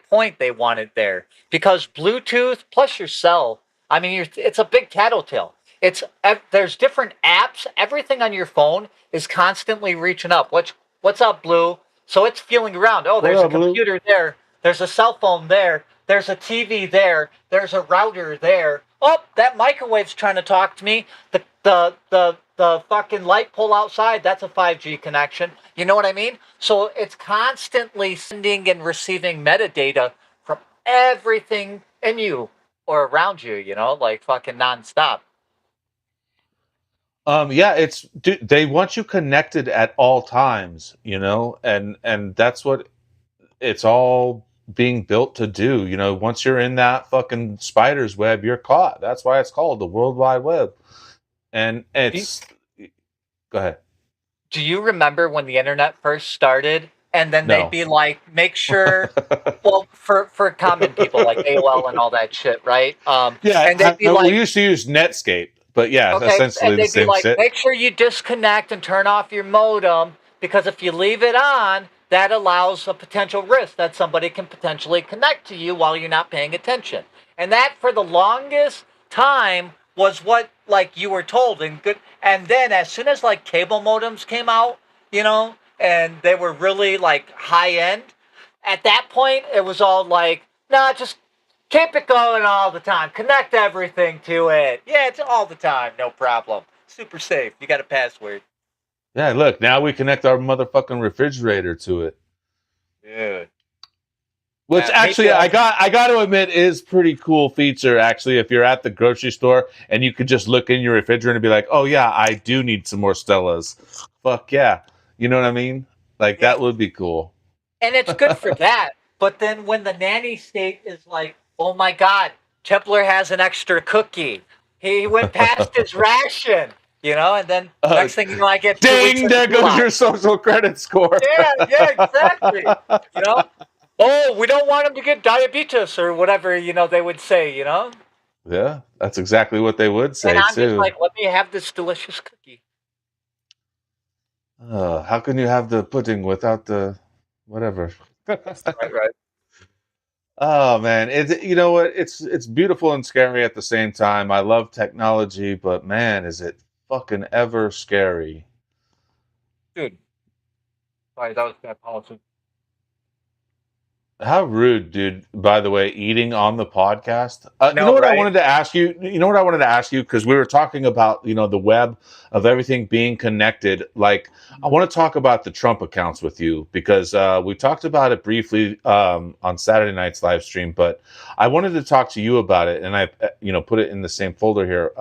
point they want it there because Bluetooth plus your cell. I mean, it's a big tattletale. There's different apps. Everything on your phone is constantly reaching up. What's up, Blue? So it's feeling around. Oh, there's What a up, Blue? computer there. There's a cell phone there. There's a TV there. There's a router there. Oh, that microwave's trying to talk to me. The fucking light pole outside, that's a 5G connection. You know what I mean? So it's constantly sending and receiving metadata from everything in you or around you, you know, like fucking nonstop. Yeah, they want you connected at all times, you know, and that's what it's all being built to do. You know, once you're in that fucking spider's web, you're caught. That's why it's called the World Wide Web. And it's go ahead. Do you remember when the internet first started? And then No. they'd be like, make sure, well, for common people like AOL and all that shit, right? Yeah, and they'd be we like, used to use Netscape, but yeah, okay, essentially and the they'd be same like, shit. make sure you disconnect and turn off your modem because if you leave it on, that allows a potential risk that somebody can potentially connect to you while you're not paying attention. And that, for the longest time, was what like you were told. And then as soon as like cable modems came out, you know, and they were really like high end, at that point it was all like, nah, just keep it going all the time. Connect everything to it. Yeah, it's all the time, no problem. Super safe. You got a password. Yeah, look, now we connect our motherfucking refrigerator to it. Dude. Which actually, I got to admit, is pretty cool feature. Actually, if you're at the grocery store and you could just look in your refrigerator and be like, "Oh yeah, I do need some more Stellas." Fuck yeah, you know what I mean? Like that would be cool. And it's good for that. But then when the nanny state is like, "Oh my God, Templar has an extra cookie. He went past his ration." You know, and then next thing you know, I get 2 weeks Ding! of There goes gulag. your social credit score. Yeah, exactly. You know, oh, we don't want him to get diabetes or whatever, you know, they would say, you know? Yeah, that's exactly what they would say And I'm too. just like, let me have this delicious cookie. How can you have the pudding without the whatever? Right. Oh man, you know what? It's beautiful and scary at the same time. I love technology, but man, is it fucking ever scary. Dude. Sorry, that was bad policy. How rude, dude, by the way, eating on the podcast. You No, know what I right? wanted to ask you? You know what I wanted to ask you? Because we were talking about, you know, the web of everything being connected. Like, I want to talk about the Trump accounts with you because we talked about it briefly on Saturday night's live stream, but I wanted to talk to you about it, and I, you know, put it in the same folder here.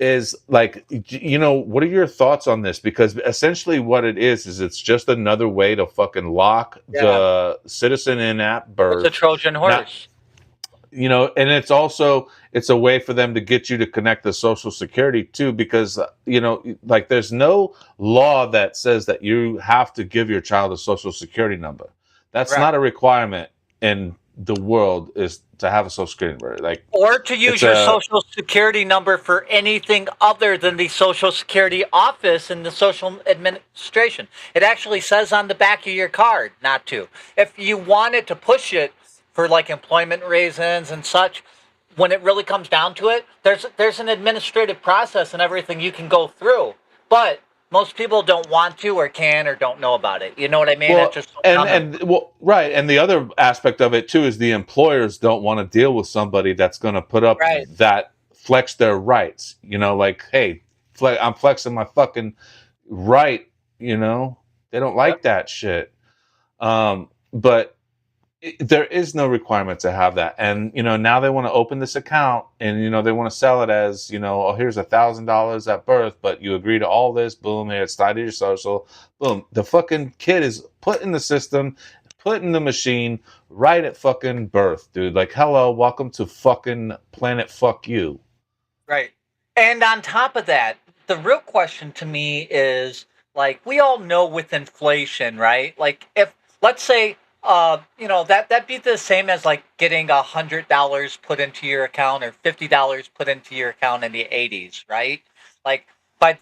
is like, what are your thoughts on this? Because essentially what it is it's just another way to fucking lock the citizen in at birth. It's a Trojan horse. And it's a way for them to get you to connect the Social Security too, because like there's no law that says that you have to give your child a Social Security number. That's not a requirement in the world, is to have a Social Security number, like, or to use your Social Security number for anything other than the Social Security office in the Social Administration. It actually says on the back of your card not to. If you wanted to push it for like employment reasons and such, when it really comes down to it, there's an administrative process and everything you can go through, but most people don't want to or can or don't know about it. You know what I mean? Well, it's just right. And the other aspect of it too is the employers don't want to deal with somebody that's going to put up that flex their rights. Like, hey, I'm flexing my fucking right. They don't like that shit. But there is no requirement to have that. And, now they want to open this account and, they want to sell it as, oh, here's $1,000 at birth, but you agree to all this, boom, here, it's tied to your social, boom. The fucking kid is put in the system, put in the machine right at fucking birth, dude. Like, hello, welcome to fucking planet fuck you. Right. And on top of that, the real question to me is, like, we all know with inflation, right? Like, if, let's say, that'd be the same as like getting $100 put into your account or $50 put into your account in the 80s, right? Like,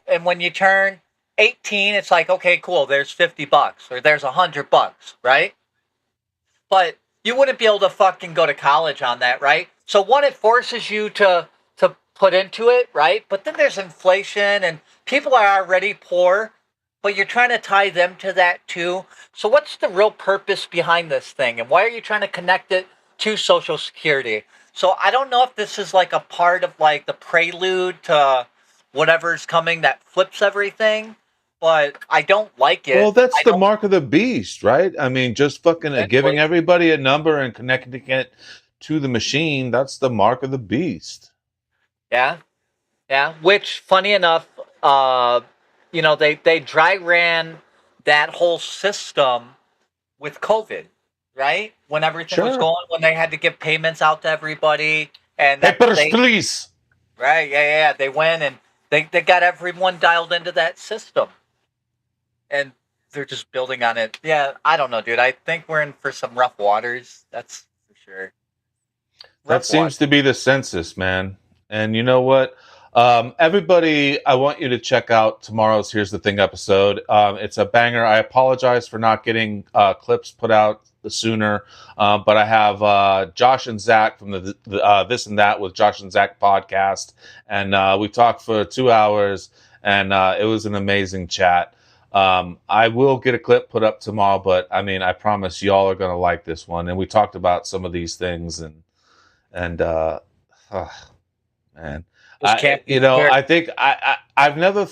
and when you turn 18, it's like, okay, cool, there's $50 or there's $100, right? But you wouldn't be able to fucking go to college on that, right? So one, it forces you to put into it, right? But then there's inflation and people are already poor, but you're trying to tie them to that too. So what's the real purpose behind this thing? And why are you trying to connect it to Social Security? So I don't know if this is like a part of like the prelude to whatever's coming that flips everything, but I don't like it. Well, that's the mark of the beast, right? I mean, just fucking giving everybody a number and connecting it to the machine, that's the mark of the beast. Yeah. Yeah. Which, funny enough, they dry ran that whole system with COVID, right? When everything was going, when they had to give payments out to everybody, and please. Right? Yeah. They went and they got everyone dialed into that system, and they're just building on it. Yeah, I don't know, dude. I think we're in for some rough waters. That's for sure. That seems to be the census, man. And you know what? Everybody, I want you to check out tomorrow's Here's the Thing episode. It's a banger. I apologize for not getting clips put out sooner, but I have Josh and Zach from the This and That with Josh and Zach podcast, and we talked for 2 hours, and it was an amazing chat. I will get a clip put up tomorrow, but I mean, I promise y'all are going to like this one. And we talked about some of these things, and man. I think I've never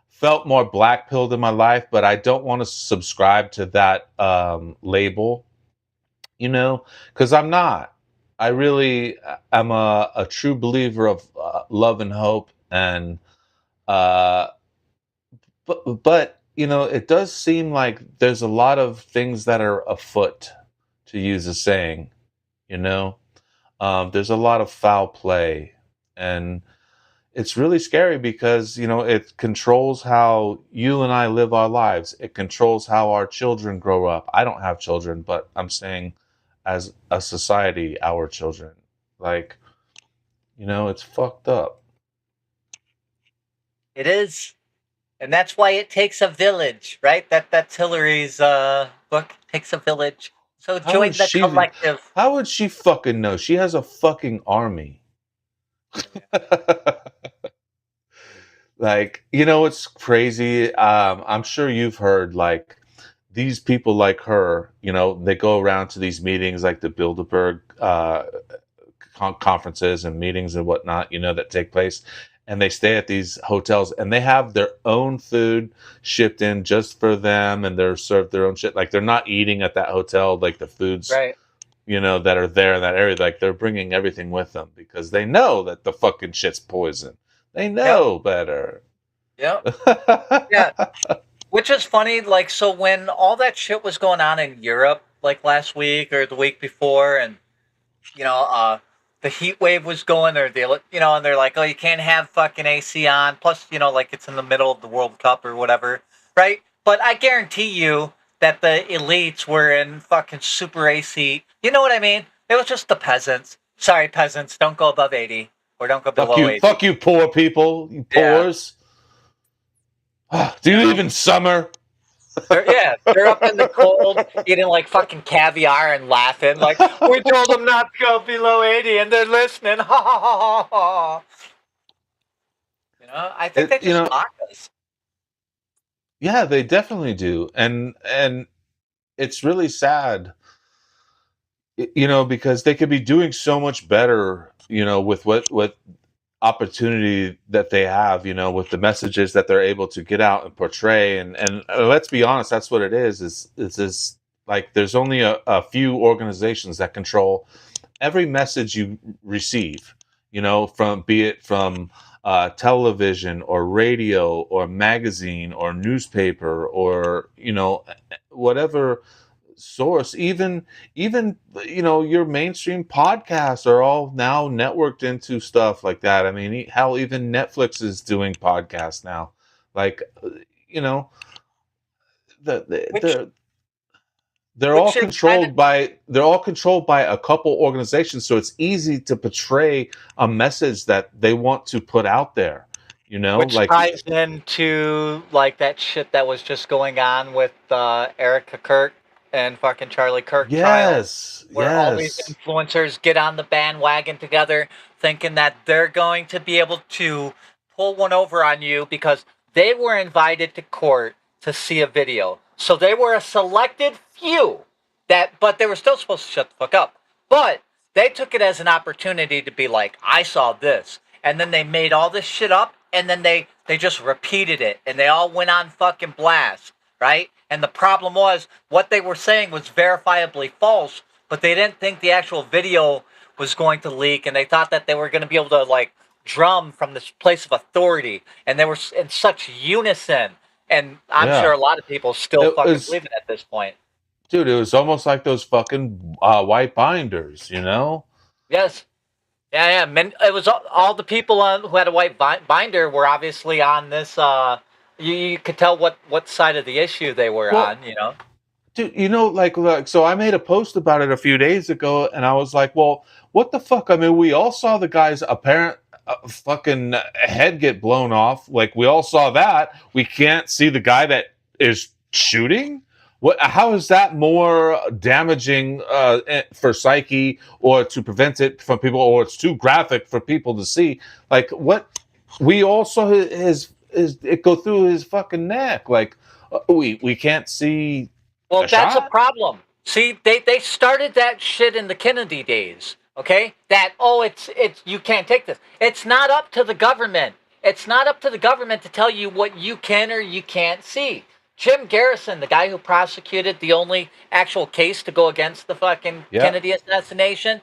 felt more black-pilled in my life, but I don't want to subscribe to that label, because I'm not. I really am a true believer of love and hope, and but it does seem like there's a lot of things that are afoot, to use a saying. There's a lot of foul play. And it's really scary because, it controls how you and I live our lives. It controls how our children grow up. I don't have children, but I'm saying as a society, our children. Like, it's fucked up. It is. And that's why it takes a village, right? That's Hillary's book, Takes a Village. So join the collective. How would she fucking know? She has a fucking army. Like, it's crazy. I'm sure you've heard, like, these people like her, they go around to these meetings like the Bilderberg conferences and meetings and whatnot, that take place. And they stay at these hotels and they have their own food shipped in just for them. And they're served their own shit. Like, they're not eating at that hotel, like the foods. Right. That are there in that area, like they're bringing everything with them because they know that the fucking shit's poison. They know better. Yep. Yeah. Which is funny, like, so when all that shit was going on in Europe, like last week or the week before, and, the heat wave was going, and they're like, oh, you can't have fucking AC on. Plus, like it's in the middle of the World Cup or whatever, right? But I guarantee you that the elites were in fucking super AC. You know what I mean? It was just the peasants. Sorry, peasants, don't go above 80 or don't go below 80. Fuck you, poor people, you poors. Do you live in summer? They're up in the cold, eating like fucking caviar and laughing. Like, we told them not to go below 80, and they're listening. Ha ha ha ha ha. I think they just mock us. Yeah, they definitely do, and it's really sad, because they could be doing so much better, with what opportunity that they have, with the messages that they're able to get out and portray, and let's be honest, that's what it is like there's only a few organizations that control every message you receive, be it from television or radio or magazine or newspaper or whatever source, even your mainstream podcasts are all now networked into stuff like that. I mean, hell, even Netflix is doing podcasts now. Like, they're all controlled by a couple organizations, so it's easy to portray a message that they want to put out there. Which ties into like that shit that was just going on with Erica Kirk and fucking Charlie Kirk trials, where all these influencers get on the bandwagon together, thinking that they're going to be able to pull one over on you because they were invited to court to see a video. So they were a selected few but they were still supposed to shut the fuck up. But they took it as an opportunity to be like, I saw this. And then they made all this shit up, and then they just repeated it, and they all went on fucking blast, right? And the problem was, what they were saying was verifiably false, but they didn't think the actual video was going to leak, and they thought that they were going to be able to, like, drum from this place of authority, and they were in such unison, and I'm sure a lot of people still believe it at this point. Dude, it was almost like those fucking white binders, Yes. Yeah. It was all the people who had a white binder were obviously on this. You could tell what side of the issue they were on, Dude, so I made a post about it a few days ago, and I was like, well, what the fuck? I mean, we all saw the guy's apparent fucking head get blown off. Like, we all saw that. We can't see the guy that is shooting? How is that more damaging for psyche, or to prevent it from people, or it's too graphic for people to see? Like, what we all saw his it go through his fucking neck. Like, we can't see. Well, that's a problem. See, they started that shit in the Kennedy days. Okay, it's you can't take this. It's not up to the government. It's not up to the government to tell you what you can or you can't see. Jim Garrison, the guy who prosecuted the only actual case to go against the fucking Kennedy assassination,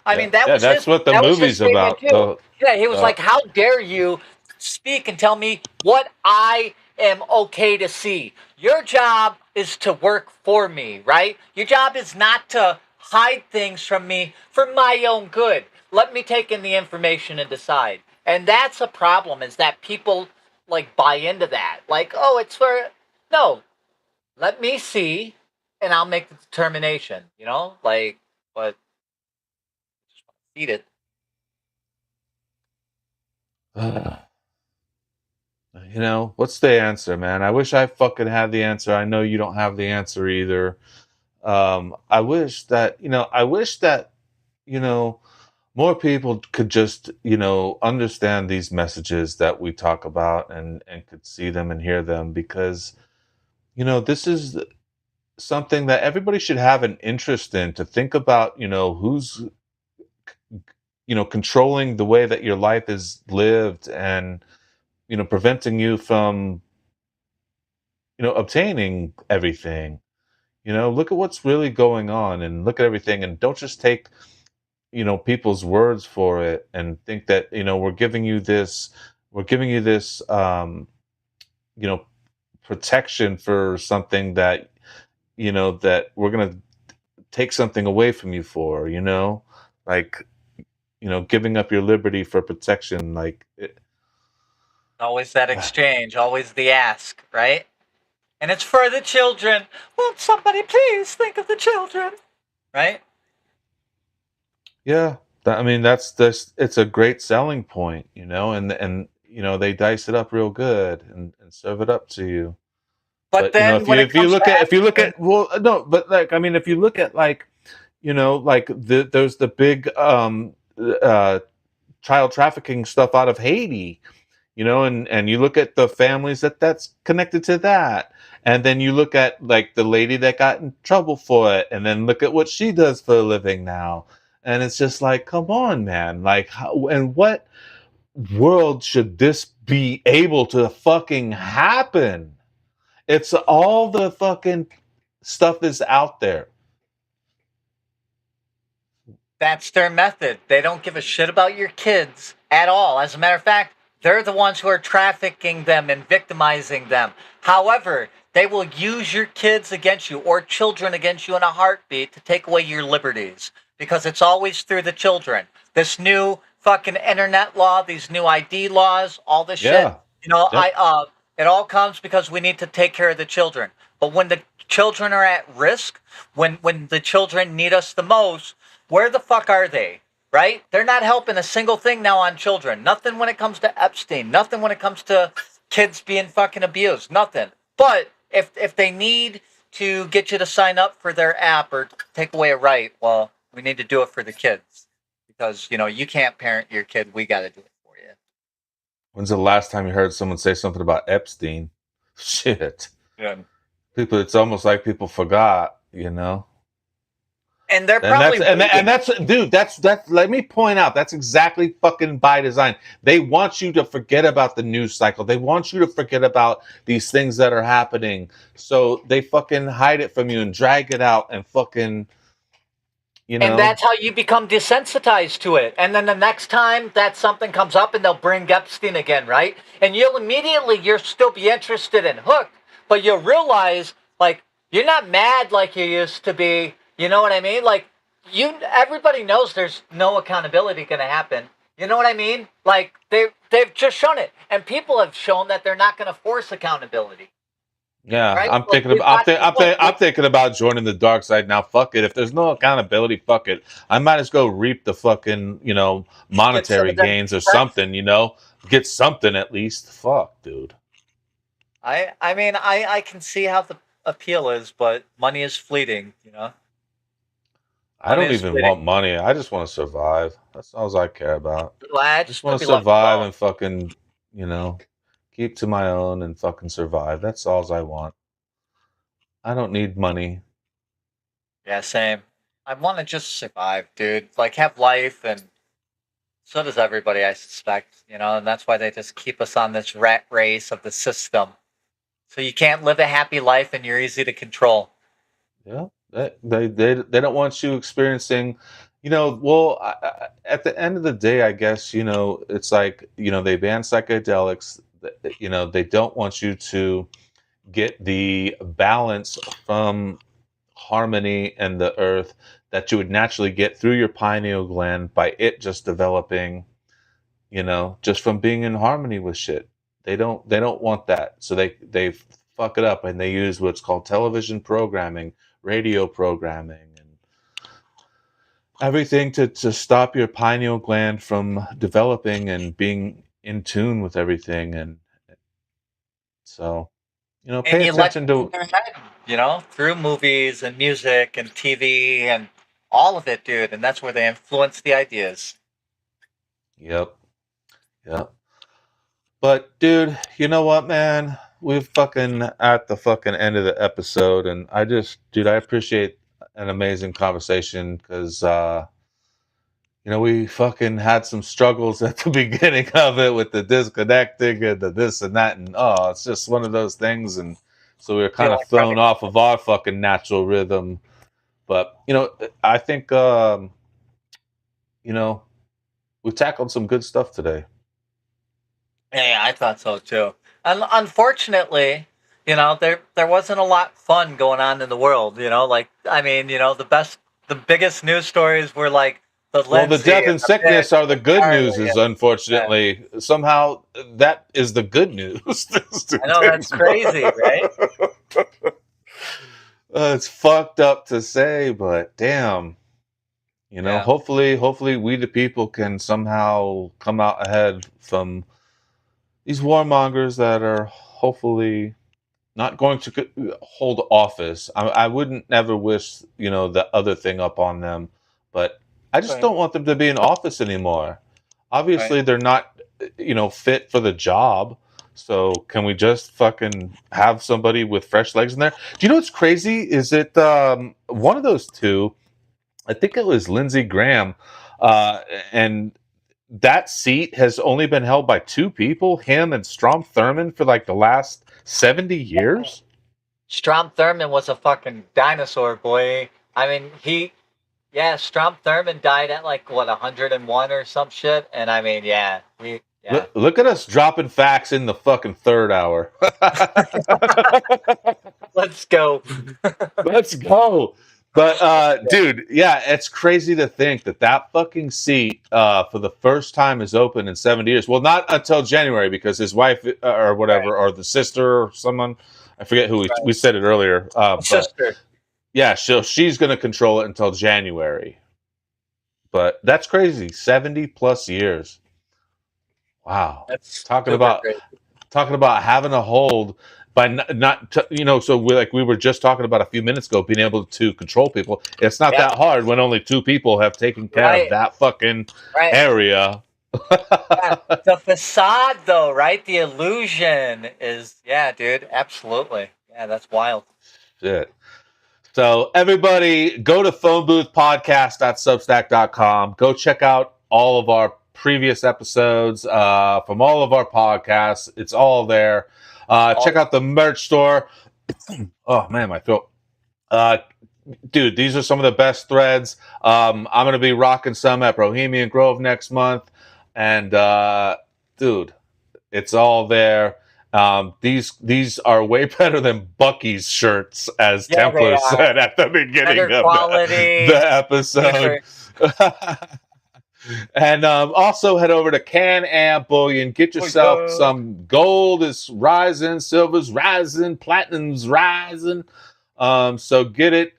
I mean, that's what the movie's about. He was like, how dare you speak and tell me what I am okay to see? Your job is to work for me, right? Your job is not to hide things from me for my own good. Let me take in the information and decide. And that's a problem, is that people like buy into that. Like, oh, it's for... No, let me see, and I'll make the determination, but just feed it. What's the answer, man? I wish I fucking had the answer. I know you don't have the answer either. I wish that, more people could just, understand these messages that we talk about and could see them and hear them, because this is something that everybody should have an interest in, to think about, who's, controlling the way that your life is lived, and, preventing you from, obtaining everything. Look at what's really going on, and look at everything, and don't just take, people's words for it and think that, we're giving you this we're giving you this, protection for something that, that we're going to take something away from you for, like, giving up your liberty for protection. Like, Always that exchange, always the ask, right? And it's for the children. Won't somebody please think of the children? Right? yeah, it's a great selling point, and they dice it up real good and serve it up to you. But then if you look at well, no, but like, I mean, if you look at like, like there's the big child trafficking stuff out of Haiti, and you look at the families that's connected to that, and then you look at like the lady that got in trouble for it, and then look at what she does for a living now, and it's just like, come on, man, like, how, and what world should this be able to fucking happen? It's all the fucking stuff is out there. That's their method. They don't give a shit about your kids at all. As a matter of fact, they're the ones who are trafficking them and victimizing them. However, they will use your kids against you or children against you in a heartbeat to take away your liberties. Because it's always through the children. This new fucking internet law, these new ID laws, all this shit. Yep. It all comes because we need to take care of the children. But when the children are at risk, when the children need us the most, where the fuck are they? Right? They're not helping a single thing now on children. Nothing when it comes to Epstein. Nothing when it comes to kids being fucking abused. Nothing. But if they need to get you to sign up for their app or take away a right, well, we need to do it for the kids. Because, you can't parent your kid. We got to do it for you. When's the last time you heard someone say something about Epstein? Shit. Yeah. It's almost like people forgot, And they're probably that's let me point out, that's exactly fucking by design. They want you to forget about the news cycle. They want you to forget about these things that are happening. So they fucking hide it from you and drag it out and fucking, And that's how you become desensitized to it. And then the next time that something comes up and they'll bring Epstein again, right? And you'll still be interested and hooked, but you'll realize, like, you're not mad like you used to be. You know what I mean? Like, everybody knows there's no accountability going to happen. You know what I mean? Like, they've just shown it. And people have shown that they're not going to force accountability. Yeah, right? I'm thinking about joining the dark side now. Fuck it. If there's no accountability, fuck it. I might as well reap the fucking, monetary gains or something, get something at least. Fuck, dude. I mean, I can see how the appeal is, but money is fleeting, I don't even want money. I just want to survive. That's all I care about. I just want to survive and fucking, keep to my own and fucking survive. That's all I want. I don't need money. Yeah, same. I want to just survive, dude. Like, have life, and so does everybody, I suspect, and that's why they just keep us on this rat race of the system. So you can't live a happy life and you're easy to control. Yeah. They don't want you experiencing, at the end of the day, I guess, it's like, they ban psychedelics, they don't want you to get the balance from harmony and the earth that you would naturally get through your pineal gland by it just developing, just from being in harmony with shit. They don't want that. So they fuck it up and they use what's called television programming, radio programming, and everything to stop your pineal gland from developing and being in tune with everything. And so, pay attention to, through movies and music and TV and all of it, dude. And that's where they influence the ideas. Yep. But dude, you know what, man? We're fucking at the fucking end of the episode, and I appreciate an amazing conversation because, we fucking had some struggles at the beginning of it with the disconnecting and the this and that, and it's just one of those things, and so we were kind of thrown off of our fucking natural rhythm. But, I think, we tackled some good stuff today. Yeah, I thought so too. And unfortunately, you know, there wasn't a lot fun going on in the world. You know, like I mean, you know, the biggest news stories were like the Well, the Lindsay death and and the sickness Pitt are the and good Charlie news. Is and- unfortunately somehow that is the good news. I know that's crazy, right? It's fucked up to say, but damn. You know, Yeah. hopefully we the people can somehow come out ahead from these warmongers that are hopefully not going to hold office. I wouldn't never wish, you know, the other thing up on them, but I just Right. don't want them to be in office anymore. Obviously, they're not, you know, fit for the job. So can we just fucking have somebody with fresh legs in there? Do you know what's crazy? Is it one of those two? I think it was Lindsey Graham, and that seat has only been held by two people, him and Strom Thurmond, for like the last 70 years. Strom Thurmond was a fucking dinosaur, boy. I mean, Strom Thurmond died at like what 101 or some shit, and I mean, Look at us dropping facts in the fucking third hour. Let's go. Let's go. But dude, yeah, it's crazy to think that fucking seat for the first time is open in 70 years. Well, not until January because his wife or whatever, or the sister or someone, I forget who we said it earlier. Sister. Yeah, she's going to control it until January. But that's crazy. 70 plus years. Wow. That's talking super about crazy. having a hold by not you know, so we were just talking about a few minutes ago, being able to control people. It's not that hard when only two people have taken care of that fucking area. The facade, though, right? The illusion is, dude, absolutely. Yeah, that's wild. Shit. So everybody go to phoneboothpodcast.substack.com. Go check out all of our previous episodes from all of our podcasts. It's all there. Check out the merch store. Oh man, my throat. Dude, these are some of the best threads. I'm going to be rocking some at Bohemian Grove next month. And dude, it's all there. These are way better than Bucky's shirts, as Templar said at the beginning of the episode. And also head over to Can-Am Bullion. Get yourself some gold is rising, silver's rising, platinum's rising. So get it.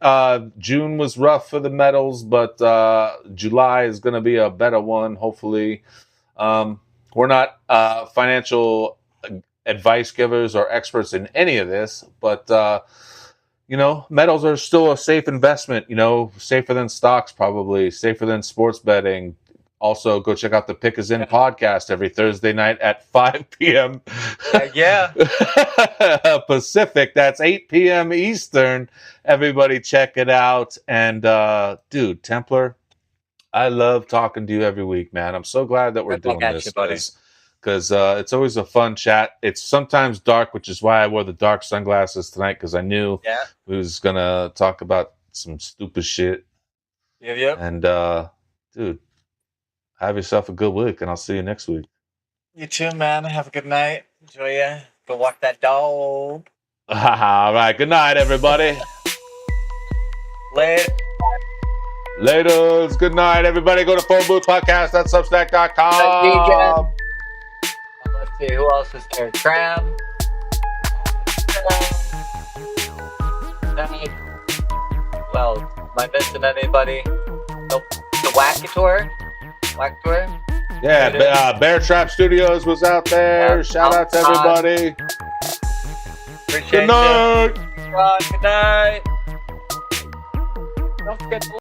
June was rough for the metals, but July is going to be a better one, hopefully. We're not financial advice givers or experts in any of this, but you know, metals are still a safe investment, you know, safer than stocks, probably safer than sports betting. Also, go check out the Pick Is In podcast every Thursday night at 5 p.m. Pacific. That's 8 p.m. Eastern. Everybody check it out. And dude, Templar, I love talking to you every week, man. I'm so glad that we're doing this, because it's always a fun chat. It's sometimes dark, which is why I wore the dark sunglasses tonight, because I knew we was gonna talk about some stupid shit. Yep. And dude, have yourself a good week, and I'll see you next week. You too, man. Have a good night. Enjoy ya. Go walk that dog. All right. Good night, everybody. Later. Laters. Good night, everybody. Go to phoneboothpodcast.substack.com. Let's see. Who else is there? Tram. Well, am I missing anybody? Nope. The Wackator? Yeah, Bear Trap Studios was out there. Shout out to everybody. Appreciate Good night. Good night. Don't forget to